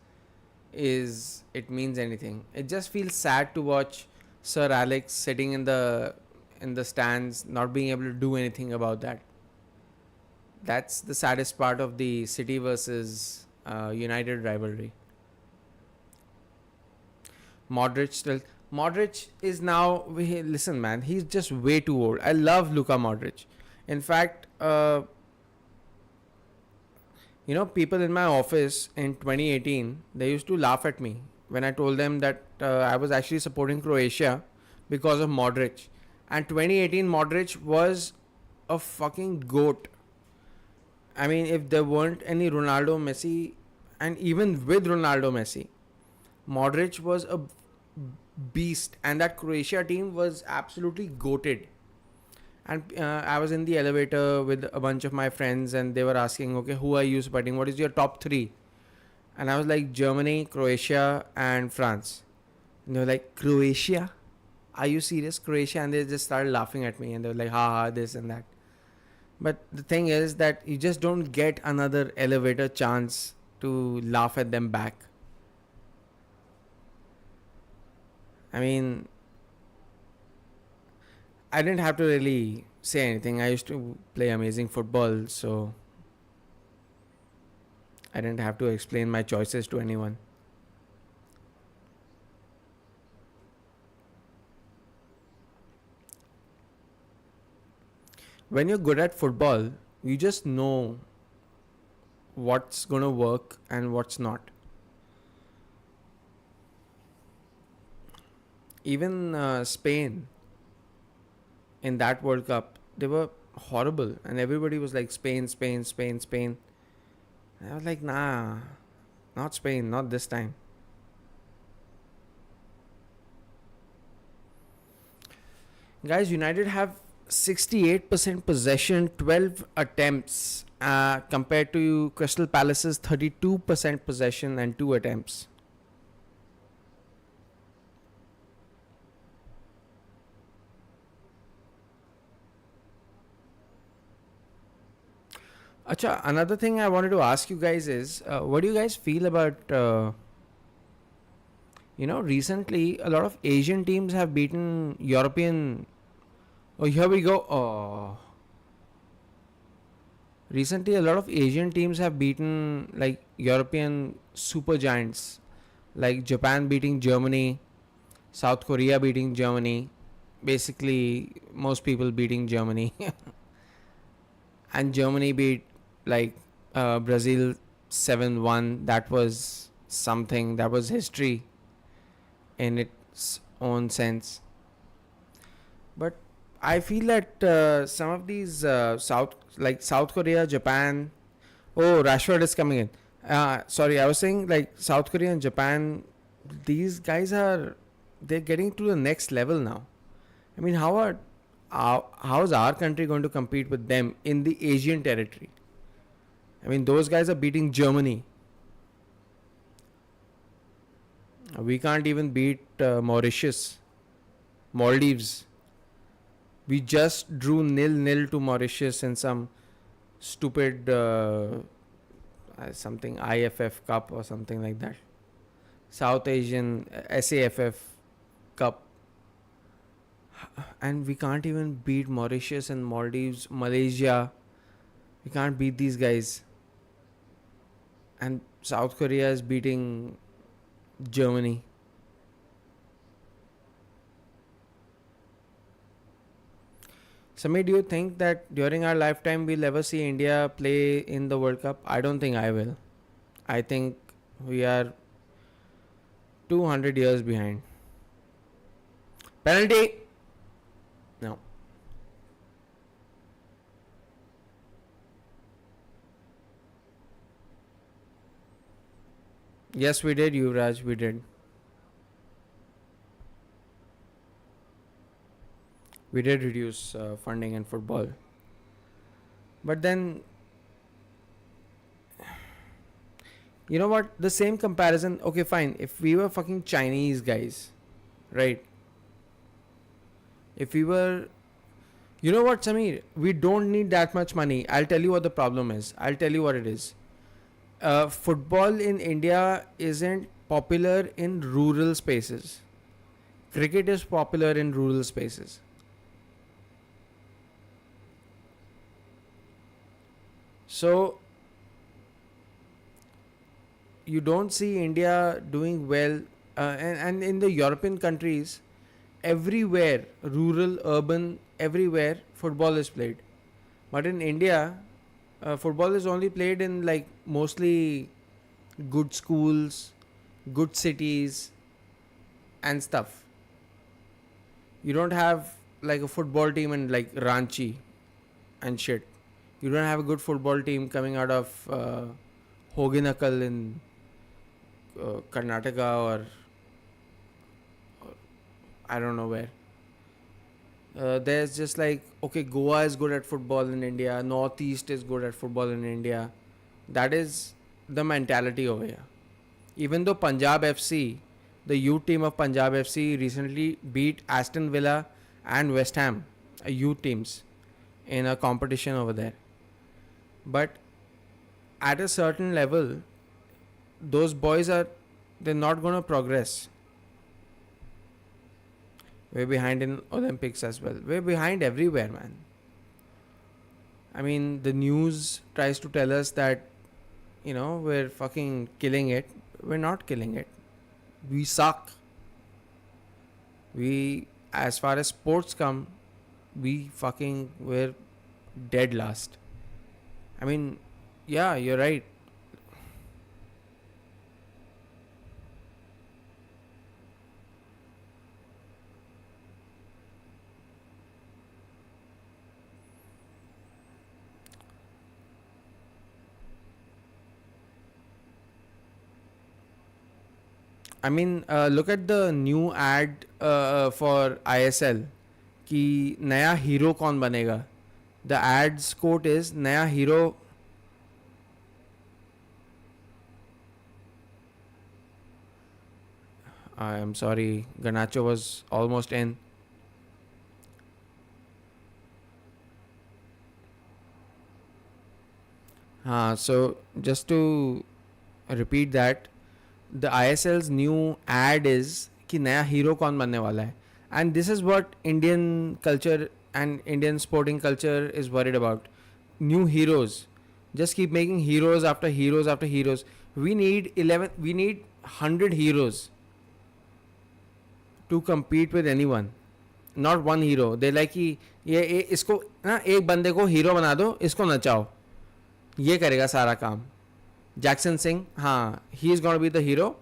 S1: means anything. It just feels sad to watch Sir Alex sitting in the stands, not being able to do anything about that. That's the saddest part of the City versus United rivalry. Modric is now. Listen, man, he's just way too old. I love Luka Modric. In fact, people in my office in 2018, they used to laugh at me when I told them that I was actually supporting Croatia because of Modric. And 2018 Modric was a fucking goat. I mean, if there weren't any Ronaldo, Messi, and even with Ronaldo, Messi, Modric was a beast, and that Croatia team was absolutely goated. And I was in the elevator with a bunch of my friends, and they were asking, "Okay, who are you supporting? What is your top three?" And I was like, Germany, Croatia, and France. And they were like, Croatia? Are you serious? Croatia? And they just started laughing at me, and they were like, ha ha, this and that. But the thing is that you just don't get another elevator chance to laugh at them back. I mean, I didn't have to really say anything. I used to play amazing football, so I didn't have to explain my choices to anyone. When you're good at football, you just know what's going to work and what's not. Even Spain in that World Cup, they were horrible, and everybody was like, Spain, Spain, Spain, Spain. And I was like, nah, not Spain, not this time. Guys, United have 68% possession, 12 attempts, compared to Crystal Palace's 32% possession and 2 attempts. Acha, another thing I wanted to ask you guys is, what do you guys feel about, recently a lot of Asian teams have beaten European. Oh, here we go. Oh. Recently, a lot of Asian teams have beaten like European super giants, like Japan beating Germany, South Korea beating Germany, basically most people beating Germany, and Germany beat like Brazil 7-1. That was something. That was history in its own sense. But I feel that some of these South Korea, Japan. Oh, Rashford is coming in. Sorry, I was saying like South Korea and Japan. These guys they're getting to the next level now. I mean, how is our country going to compete with them in the Asian territory? I mean, those guys are beating Germany. We can't even beat Mauritius, Maldives. We just drew 0-0 to Mauritius in some stupid something IFF Cup or something like that. South Asian SAFF Cup. And we can't even beat Mauritius and Maldives, Malaysia. We can't beat these guys. And South Korea is beating Germany. Samir, do you think that during our lifetime we'll ever see India play in the World Cup? I don't think I will. I think we are 200 years behind. Penalty! No. Yes, we did, Yuvraj, we did. We did reduce funding in football. But then, you know what? The same comparison. Okay, fine. If we were fucking Chinese guys, right? If we were. You know what, Samir? We don't need that much money. I'll tell you what the problem is. I'll tell you what it is. Football in India isn't popular in rural spaces. Cricket is popular in rural spaces. So you don't see India doing well, and in the European countries, everywhere, rural, urban, everywhere, football is played. But in India, football is only played in like mostly good schools, good cities, and stuff. You don't have like a football team in like Ranchi and shit. You don't have a good football team coming out of Hoginakal in Karnataka or I don't know where. There's just like, okay, Goa is good at football in India, Northeast is good at football in India. That is the mentality over here. Even though Punjab FC, the youth team of Punjab FC recently beat Aston Villa and West Ham, youth teams, in a competition over there. But at a certain level, those boys are, they're not going to progress. We're behind in Olympics as well. We're behind everywhere, man. I mean, the news tries to tell us that, we're fucking killing it. We're not killing it. We suck. As far as sports come, we're dead last. I mean, yeah, you're right. I mean, look at the new ad for ISL. कि नया hero कौन बनेगा. The ad's quote is नया hero. I am sorry, Garnacho was almost in. So just to repeat that, the ISL's new ad is कि नया hero कौन बनने वाला है. And this is what Indian culture and Indian sporting culture is worried about. New heroes. Just keep making heroes after heroes after heroes. We need 100 heroes to compete with anyone. Not one hero. They like कि ये इसको ना एक बंदे को hero बना दो, इसको नचाओ, ये करेगा सारा काम. जैक्सन सिंह, हाँ, he is gonna be the hero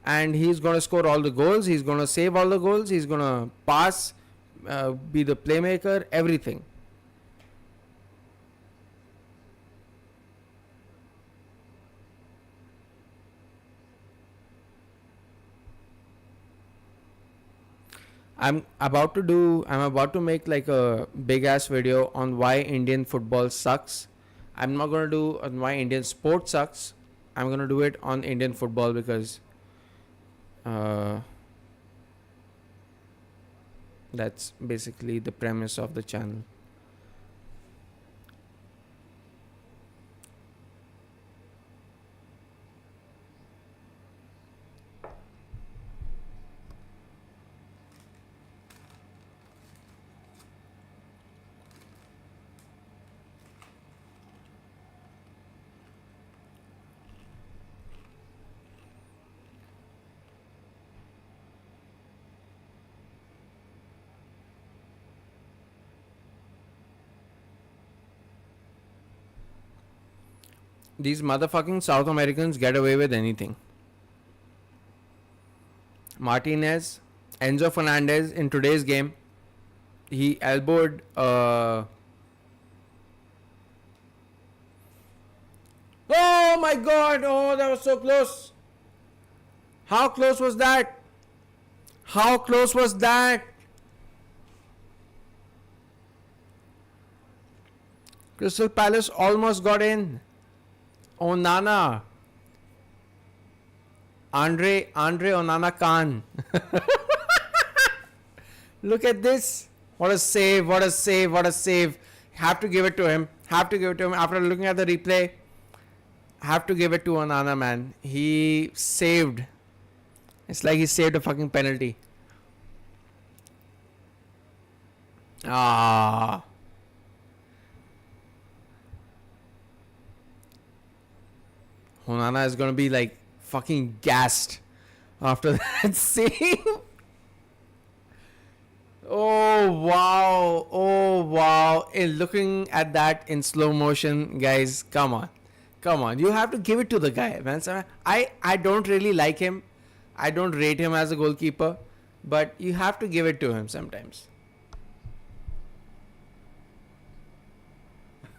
S1: and he's going to score all the goals, he's going to save all the goals, he's going to pass, be the playmaker, everything. I'm about to make like a big ass video on why Indian football sucks. I'm not going to do on why Indian sport sucks. I'm going to do it on Indian football because uh, that's basically the premise of the channel. These motherfucking South Americans get away with anything. Martinez, Enzo Fernandez in today's game, he elbowed. Oh my god! Oh, that was so close. How close was that? How close was that? Crystal Palace almost got in. Onana. Andre Onana Khan. Look at this. What a save, what a save, what a save. Have to give it to him. Have to give it to him. After looking at the replay, have to give it to Onana, man. He saved. It's like he saved a fucking penalty. Ah. Onana is gonna be like fucking gassed after that save. Oh wow. Oh wow. Looking at that in slow motion, guys, come on. Come on. You have to give it to the guy, man. I don't really like him. I don't rate him as a goalkeeper, but you have to give it to him sometimes.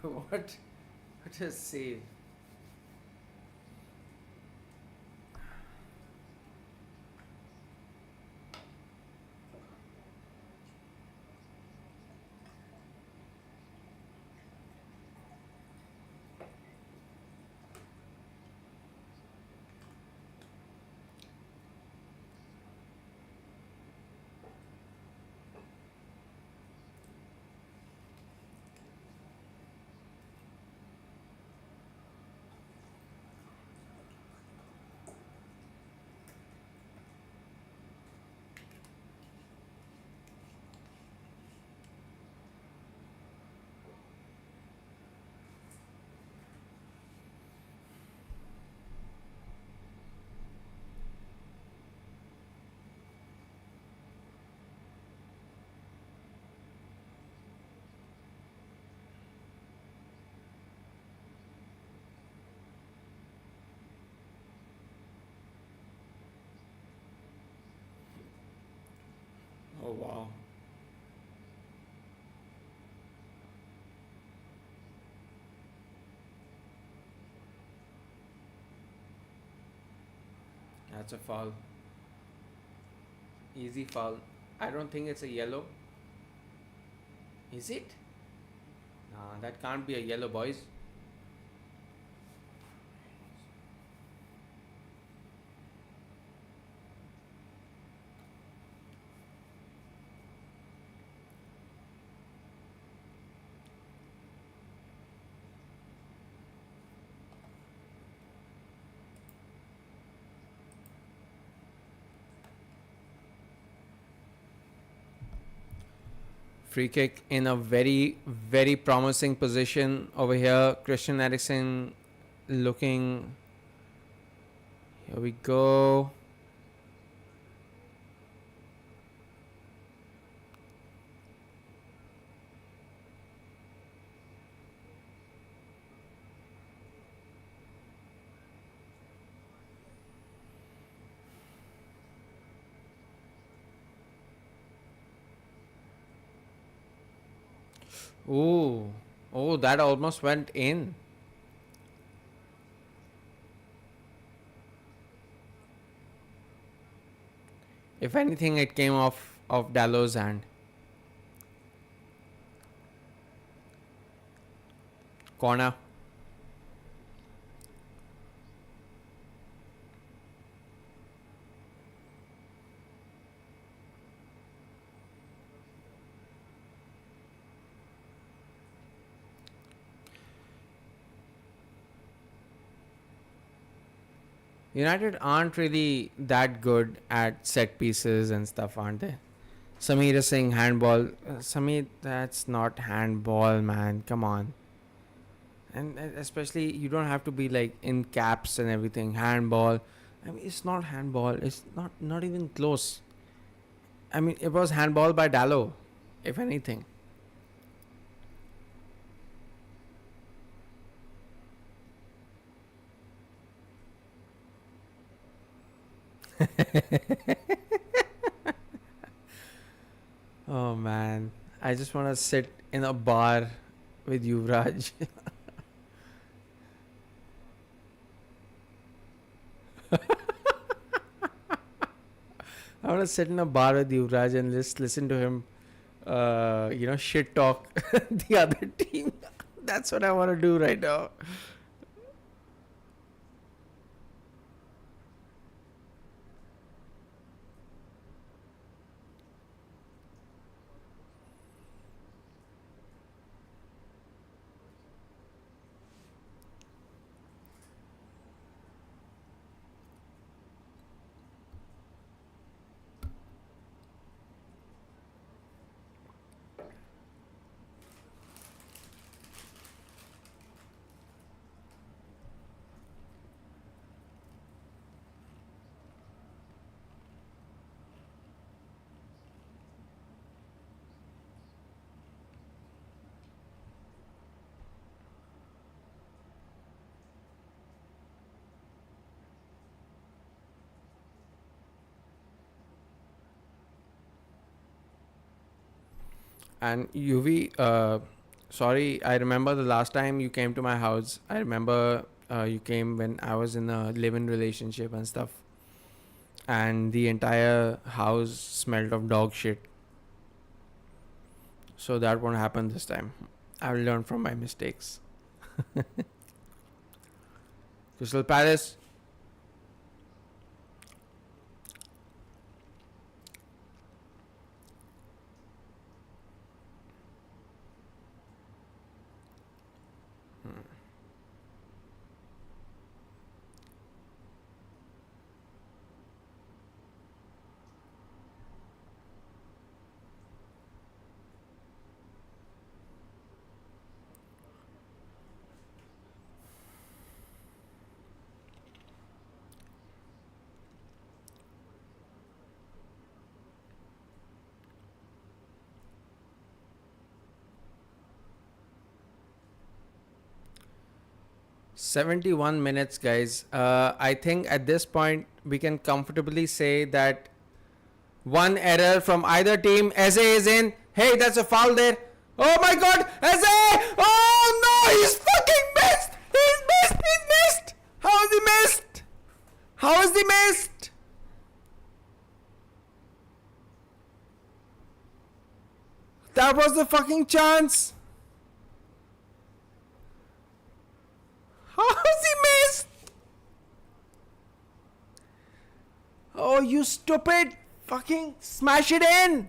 S1: What a save. Oh wow, that's a foul. Easy foul. I don't think it's a yellow. Is it? Nah, that can't be a yellow, boys. Free kick in a very, very promising position over here. Christian Eriksen looking. Here we go. Ooh. Oh, that almost went in. If anything, it came off of Dallow's hand. Corner. United aren't really that good at set pieces and stuff, aren't they? Samir is saying handball. Samir, that's not handball, man. Come on. And especially, you don't have to be like in caps and everything. Handball. I mean, it's not handball. It's not even close. I mean, it was handball by Dallo, if anything. Oh man, I just want to sit in a bar with Yuvraj. I want to sit in a bar with Yuvraj and just listen to him, shit talk the other team. That's what I want to do right now. 'And UV, sorry, I remember the last time you came to my house. I remember you came when I was in a live-in relationship and stuff, and the entire house smelled of dog shit. So that won't happen this time. I'll learn from my mistakes. Crystal Palace. Hmm. 71 minutes, guys. I think at this point we can comfortably say that One error from either team. Eze is in. Hey, that's a foul there. Oh my god, Eze! Oh no, he's fucking missed! He's missed! He's missed! How is he missed? How is he missed? That was the fucking chance. How is he missed? Oh, you stupid! Fucking smash it in!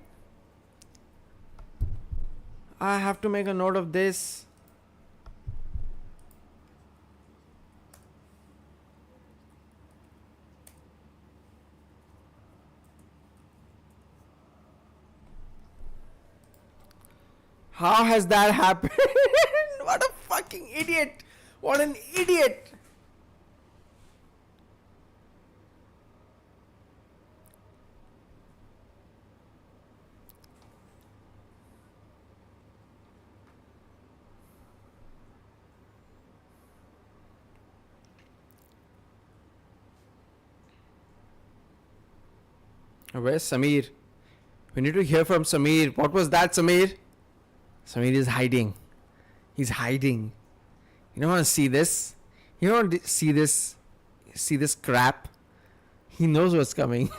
S1: I have to make a note of this. How has that happened? What a fucking idiot! What an idiot! Where's Samir? We need to hear from Samir. What was that, Samir? Samir is hiding. He's hiding. You don't want to see this. You don't want to see this. See this crap. He knows what's coming.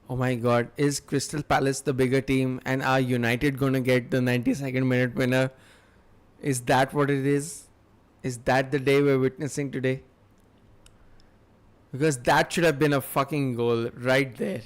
S1: Oh my god, is Crystal Palace the bigger team and are United going to get the 92nd minute winner? Is that what it is? Is that the day we're witnessing today? Because that should have been a fucking goal right there.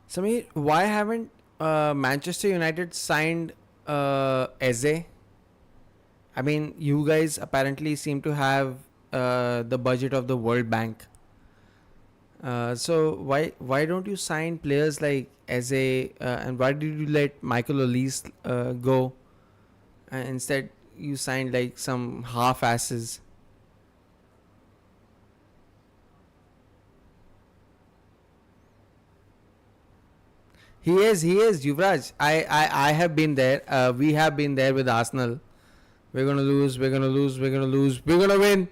S1: Samir, why haven't Manchester United signed Eze? I mean, you guys apparently seem to have the budget of the World Bank. So why don't you sign players like Eze and why did you let Michael Olise go? And instead you signed like some half asses. He is Yuvraj. I have been there. We have been there with Arsenal. We're gonna lose. We're gonna lose. We're gonna lose. We're gonna win.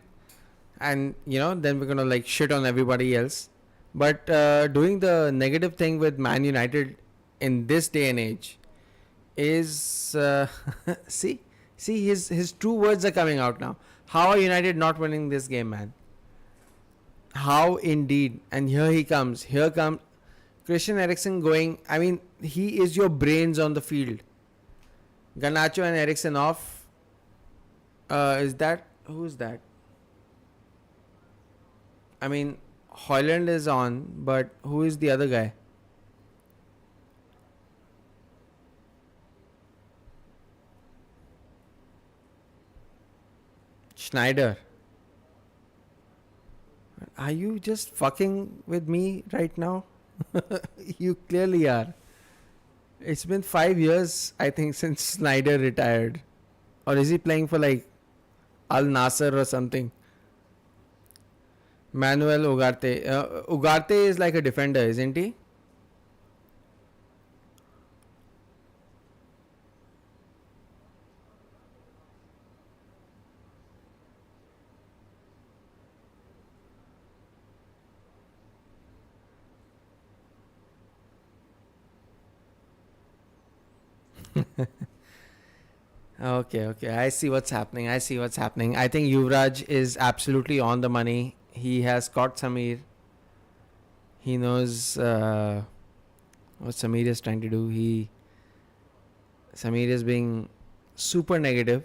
S1: And then we're gonna like shit on everybody else. But doing the negative thing with Man United in this day and age is see his true words are coming out now. How are United not winning this game, man? How indeed? And here he comes. Here comes Christian Eriksen going. I mean, he is your brains on the field. Garnacho and Eriksen off. Is that who is that? I mean, Hoyland is on, but who is the other guy? Schneider. Are you just fucking with me right now? You clearly are. It's been 5 years, I think, since Snyder retired. Or is he playing for like Al Nasser or something? Manuel Ugarte. Ugarte is like a defender, isn't he? Okay. I see what's happening. I see what's happening. I think Yuvraj is absolutely on the money. He has caught Samir. He knows what Samir is trying to do. Samir is being super negative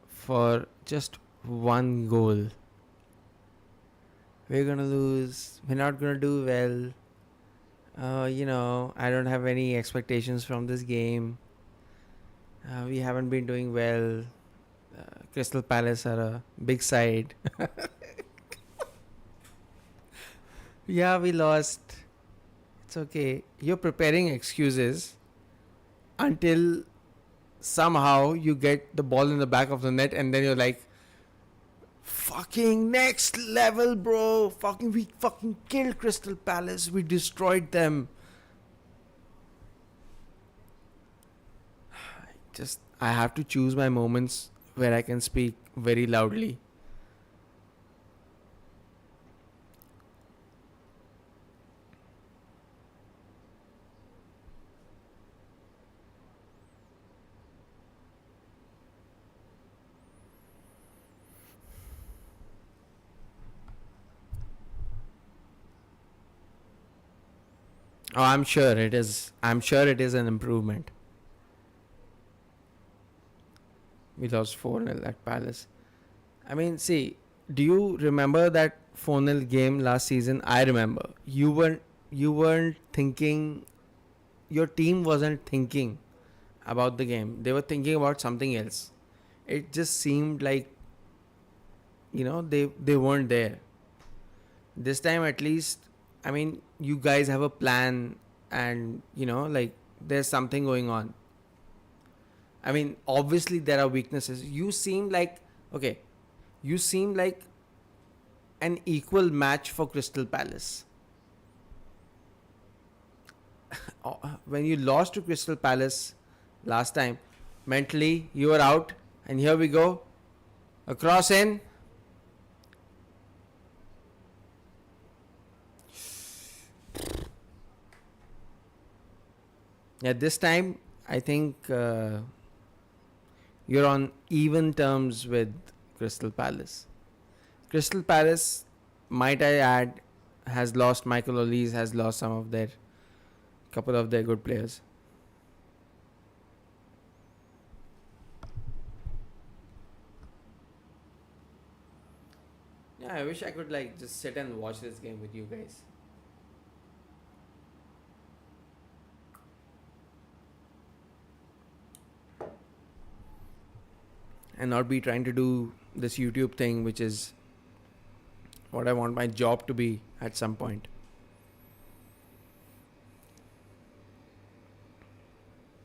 S1: for just one goal. We're gonna lose. We're not gonna do well. I don't have any expectations from this game. We haven't been doing well. Crystal Palace are a big side. Yeah, we lost. It's okay. You're preparing excuses until somehow you get the ball in the back of the net, and then you're like, fucking next level, bro. We fucking killed Crystal Palace. We destroyed them. Just, I have to choose my moments where I can speak very loudly. Oh, I'm sure it is. I'm sure it is an improvement. We lost 4-0 at Palace. I mean, see, do you remember that 4-0 game last season? I remember. You weren't thinking, your team wasn't thinking about the game. They were thinking about something else. It just seemed like, they weren't there. This time at least, I mean, you guys have a plan, and like, there's something going on. I mean, obviously there are weaknesses. Okay, you seem like an equal match for Crystal Palace. When you lost to Crystal Palace last time, mentally you were out, and here we go, a cross in. Yeah, this time I think you're on even terms with Crystal Palace. Crystal Palace, might I add, has lost Michael Olise, has lost some of their couple of their good players. Yeah, I wish I could like just sit and watch this game with you guys. And not be trying to do this YouTube thing, which is what I want my job to be at some point.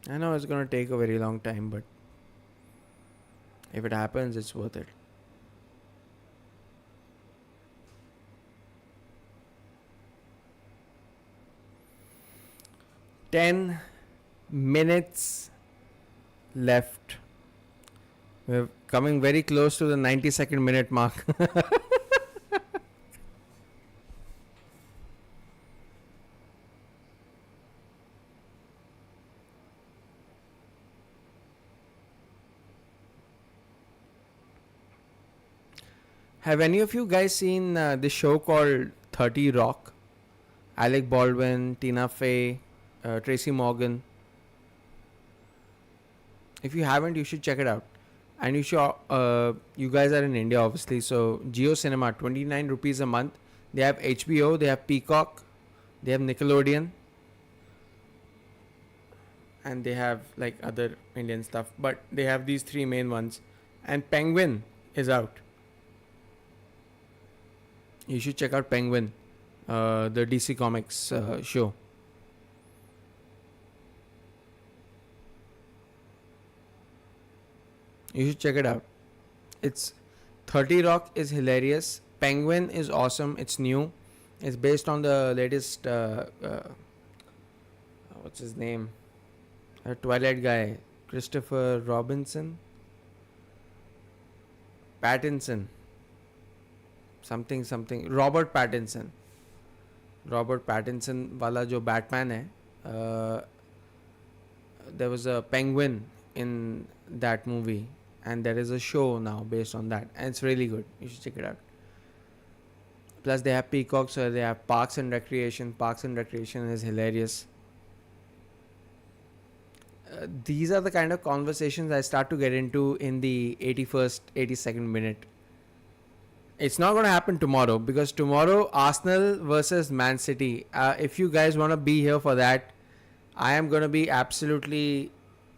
S1: I know it's gonna take a very long time, but if it happens, it's worth it. 10 minutes left. We're coming very close to the 92nd minute mark. Have any of you guys seen this show called 30 Rock? Alec Baldwin, Tina Fey, Tracy Morgan. If you haven't, you should check it out. And you guys are in India, obviously. So Geo Cinema, 29 rupees a month. They have HBO, they have Peacock, they have Nickelodeon, and they have like other Indian stuff. But they have these three main ones. And Penguin is out. You should check out Penguin, the DC Comics show. You should check it out. It's 30 Rock is hilarious. Penguin is awesome. It's new. It's based on the latest. What's his name? A Twilight guy, Christopher Robinson, Pattinson, something. Robert Pattinson वाला जो Batman है. There was a penguin in that movie, and there is a show now based on that, and it's really good. You should check it out. Plus they have Peacock, so they have Parks and Recreation. Parks and Recreation is hilarious. these are the kind of conversations I start to get into in the 81st, 82nd minute. It's not going to happen tomorrow because tomorrow Arsenal versus Man City. If you guys want to be here for that, I am going to be absolutely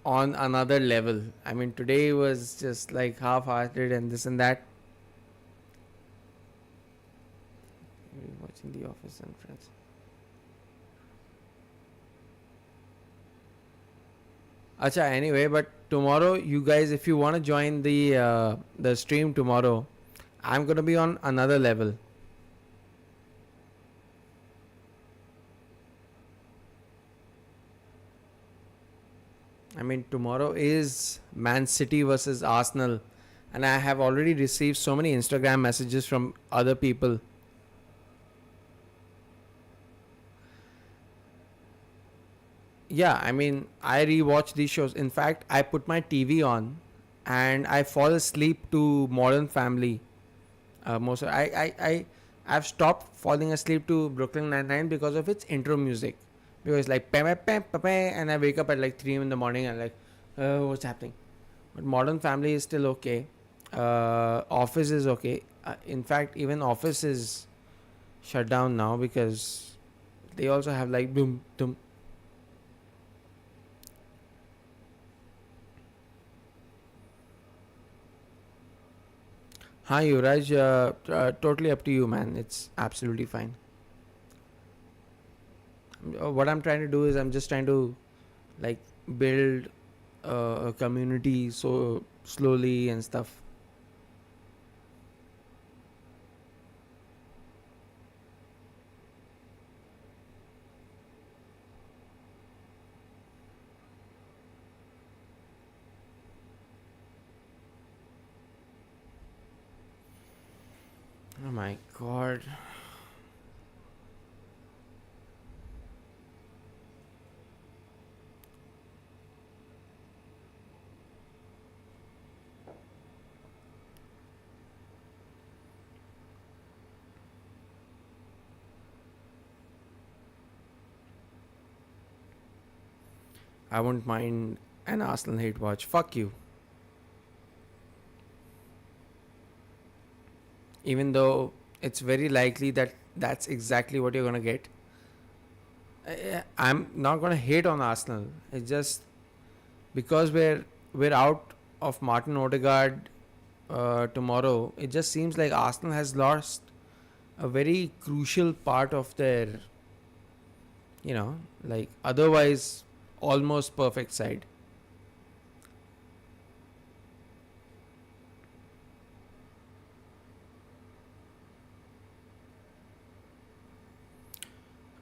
S1: on another level. I mean, today was just like half-hearted and this and that. Watching The Office and Friends. Acha, anyway, but tomorrow, you guys, if you want to join the stream tomorrow, I'm gonna be on another level. I mean, tomorrow is Man City versus Arsenal, and I have already received so many Instagram messages from other people. Yeah, I mean, I rewatch these shows. In fact, I put my TV on, and I fall asleep to Modern Family. I've stopped falling asleep to Brooklyn Nine-Nine because of its intro music. Because it's like pam pam pam pam, and I wake up at like 3 in the morning and like, what's happening? But Modern Family is still okay. Office is okay. In fact, even Office is shut down now because they also have like boom boom. Hi Yuvraj, totally up to you, man. It's absolutely fine. What I'm trying to do is I'm just trying to like build a community so slowly and stuff. Oh my god. I won't mind an Arsenal hate watch. Fuck you. Even though it's very likely that that's exactly what you're gonna get. I'm not gonna hate on Arsenal. It's just because we're out of Martin Odegaard tomorrow. It just seems like Arsenal has lost a very crucial part of their, like otherwise almost perfect side.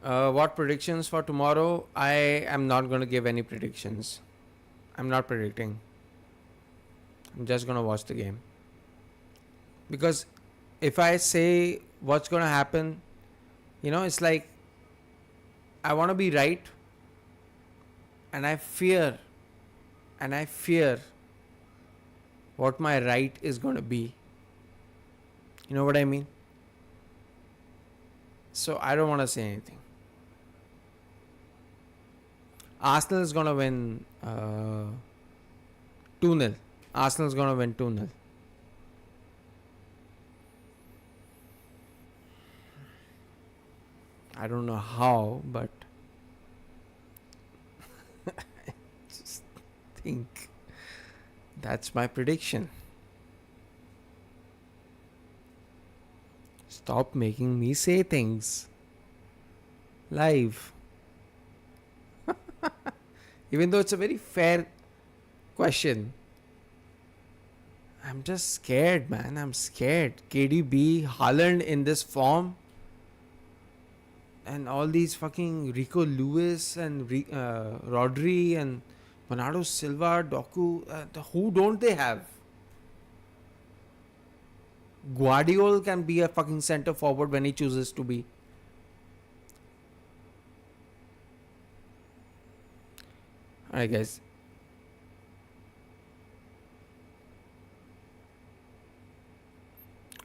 S1: What predictions for tomorrow? I am not going to give any predictions. I'm not predicting. I'm just going to watch the game. Because if I say what's going to happen, it's like I want to be right and I fear what my right is going to be. You know what I mean? So I don't want to say anything. Arsenal is going to win 2-0. Arsenal is going to win 2-0. I don't know how, but just think that's my prediction. Stop making me say things live. Even though it's a very fair question. I'm just scared, man. I'm scared. KDB, Haaland in this form, and all these fucking Rico Lewis and Rodri and Bernardo Silva, Doku. Who don't they have? Guardiola can be a fucking center forward when he chooses to be. Alright, guys.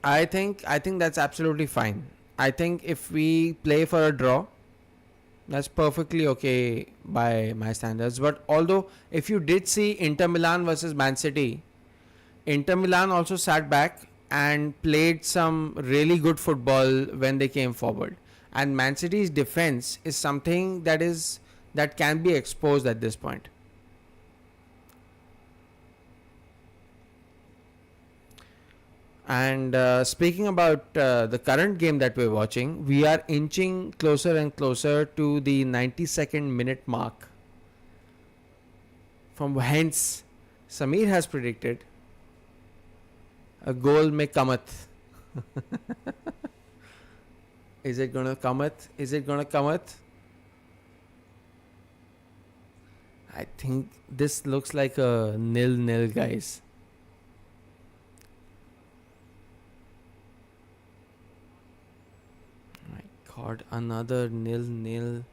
S1: I think that's absolutely fine. I think if we play for a draw, That's perfectly okay by my standards. But although, if you did see Inter Milan versus Man City, Inter Milan also sat back and played some really good football when they came forward. And Man City's defense is something that can be exposed at this point. And speaking about the current game that we're watching, we are inching closer and closer to the 92nd minute mark. From hence, Samir has predicted a goal may cometh. Is it gonna cometh? Is it gonna cometh? I think this looks like a nil-nil, guys. My God, another nil-nil.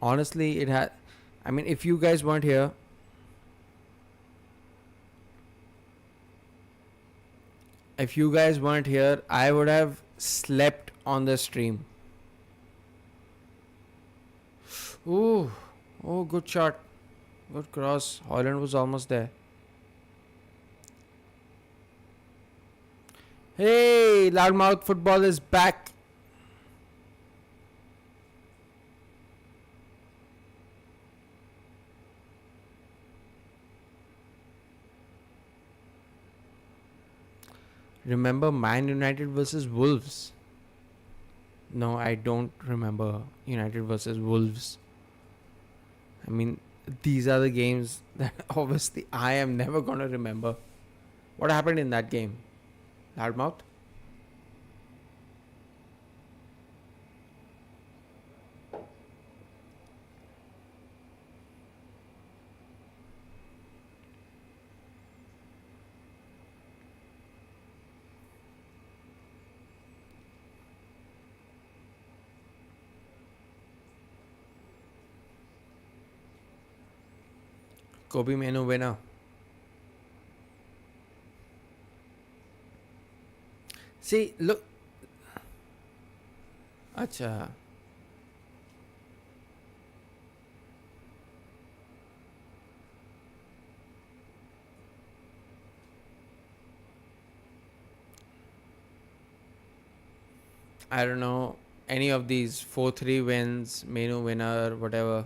S1: Honestly, it had. I mean, if you guys weren't here, I would have slept on the stream. Ooh, oh, good shot, good cross. Holland was almost there. Hey, loudmouth football is back. Remember Man United versus Wolves? No, I don't remember United versus Wolves. I mean, these are the games that obviously I am never gonna remember. What happened in that game? Loudmouth? Kobe Mano winner. See, look. Acha. I don't know any of these 4-3 wins, Menu winner, whatever.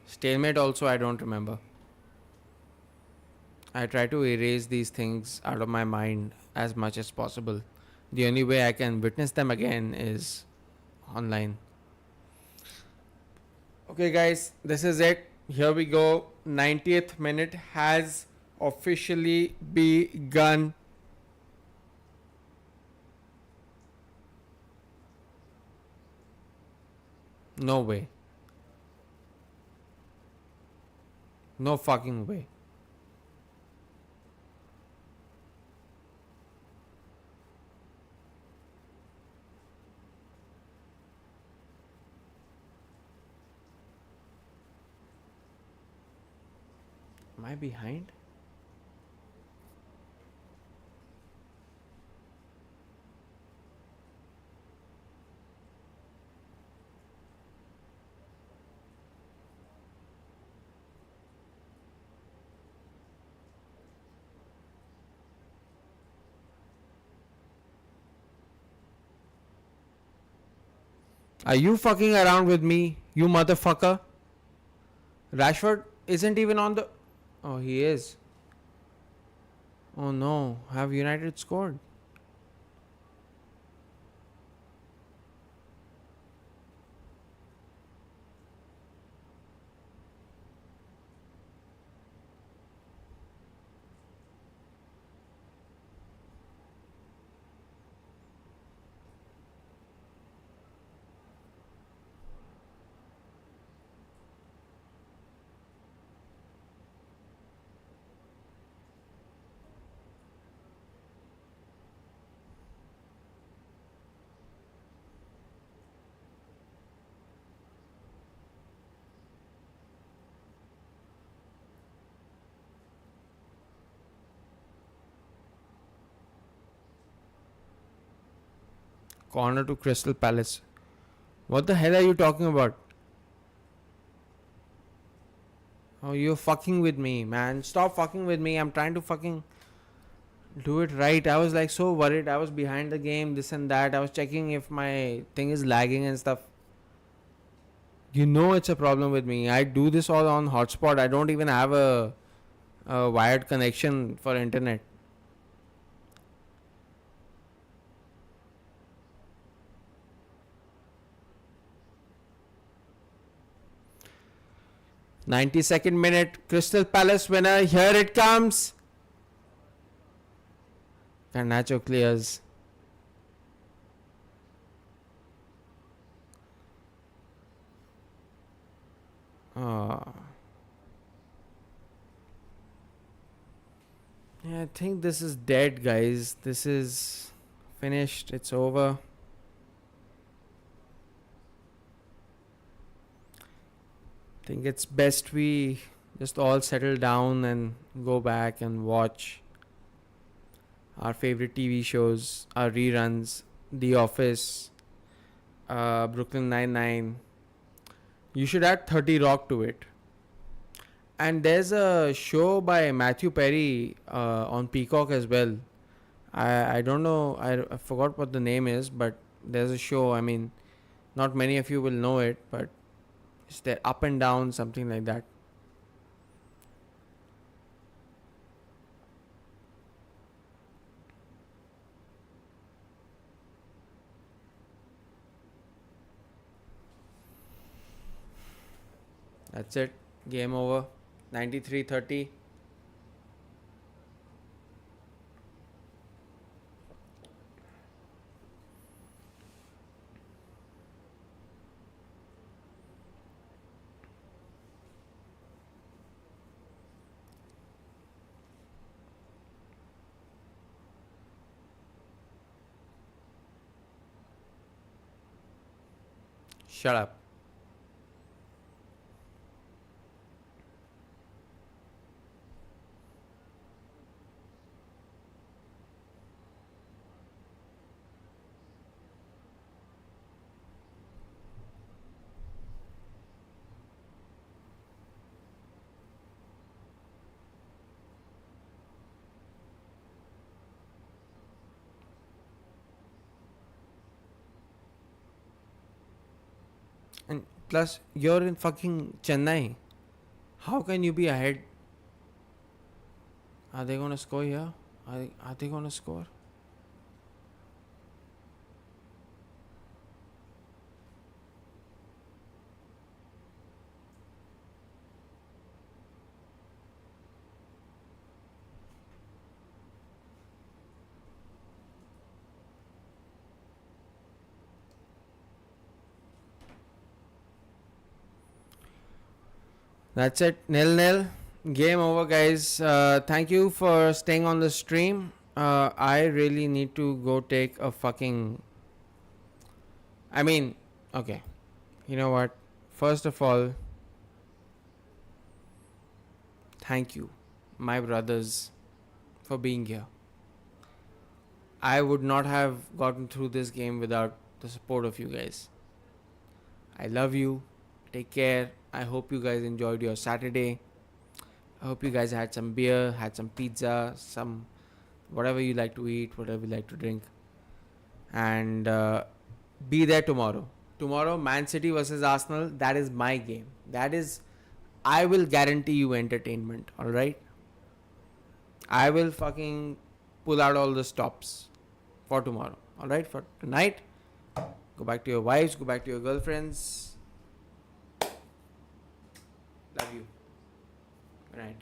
S1: Stalemate also I don't remember. I try to erase these things out of my mind as much as possible. The only way I can witness them again is online. Okay, guys, this is it. Here we go. 90th minute has officially begun. No way. No fucking way. Am I behind? Are you fucking around with me, you motherfucker? Rashford isn't even on the. Oh, he is. Oh no. Have United scored? Corner to Crystal Palace. What the hell are you talking about? Oh, you're fucking with me, man. Stop fucking with me. I'm trying to fucking do it right. I was like so worried. I was behind the game, this and that. I was checking if my thing is lagging and stuff. You know it's a problem with me. I do this all on hotspot. I don't even have a wired connection for internet. '92nd minute, Crystal Palace winner. Here it comes. Garnacho clears. Oh. Yeah, I think this is dead, guys. This is finished. It's over. I think it's best we just all settle down and go back and watch our favorite TV shows, our reruns, The Office, Brooklyn Nine-Nine. You should add 30 Rock to it. And there's a show by Matthew Perry on Peacock as well. I don't know, I forgot what the name is, but there's a show. I mean, not many of you will know it, but it's there, Up and Down, something like that. That's it. Game over. 93-30. Shut up. And plus, you're in fucking Chennai. How can you be ahead? Are they gonna score here? Are they gonna score? That's it. Nil-nil. Game over, guys. Thank you for staying on the stream. I really need to go take a fucking. I mean, okay. You know what? First of all, thank you, my brothers, for being here. I would not have gotten through this game without the support of you guys. I love you. Take care. I hope you guys enjoyed your Saturday. I hope you guys had some beer, had some pizza, some whatever you like to eat, whatever you like to drink. And be there tomorrow. Tomorrow, Man City versus Arsenal. That is my game. That is, I will guarantee you entertainment. Alright? I will fucking pull out all the stops for tomorrow. Alright? For tonight, go back to your wives, go back to your girlfriends. Love you. Good night.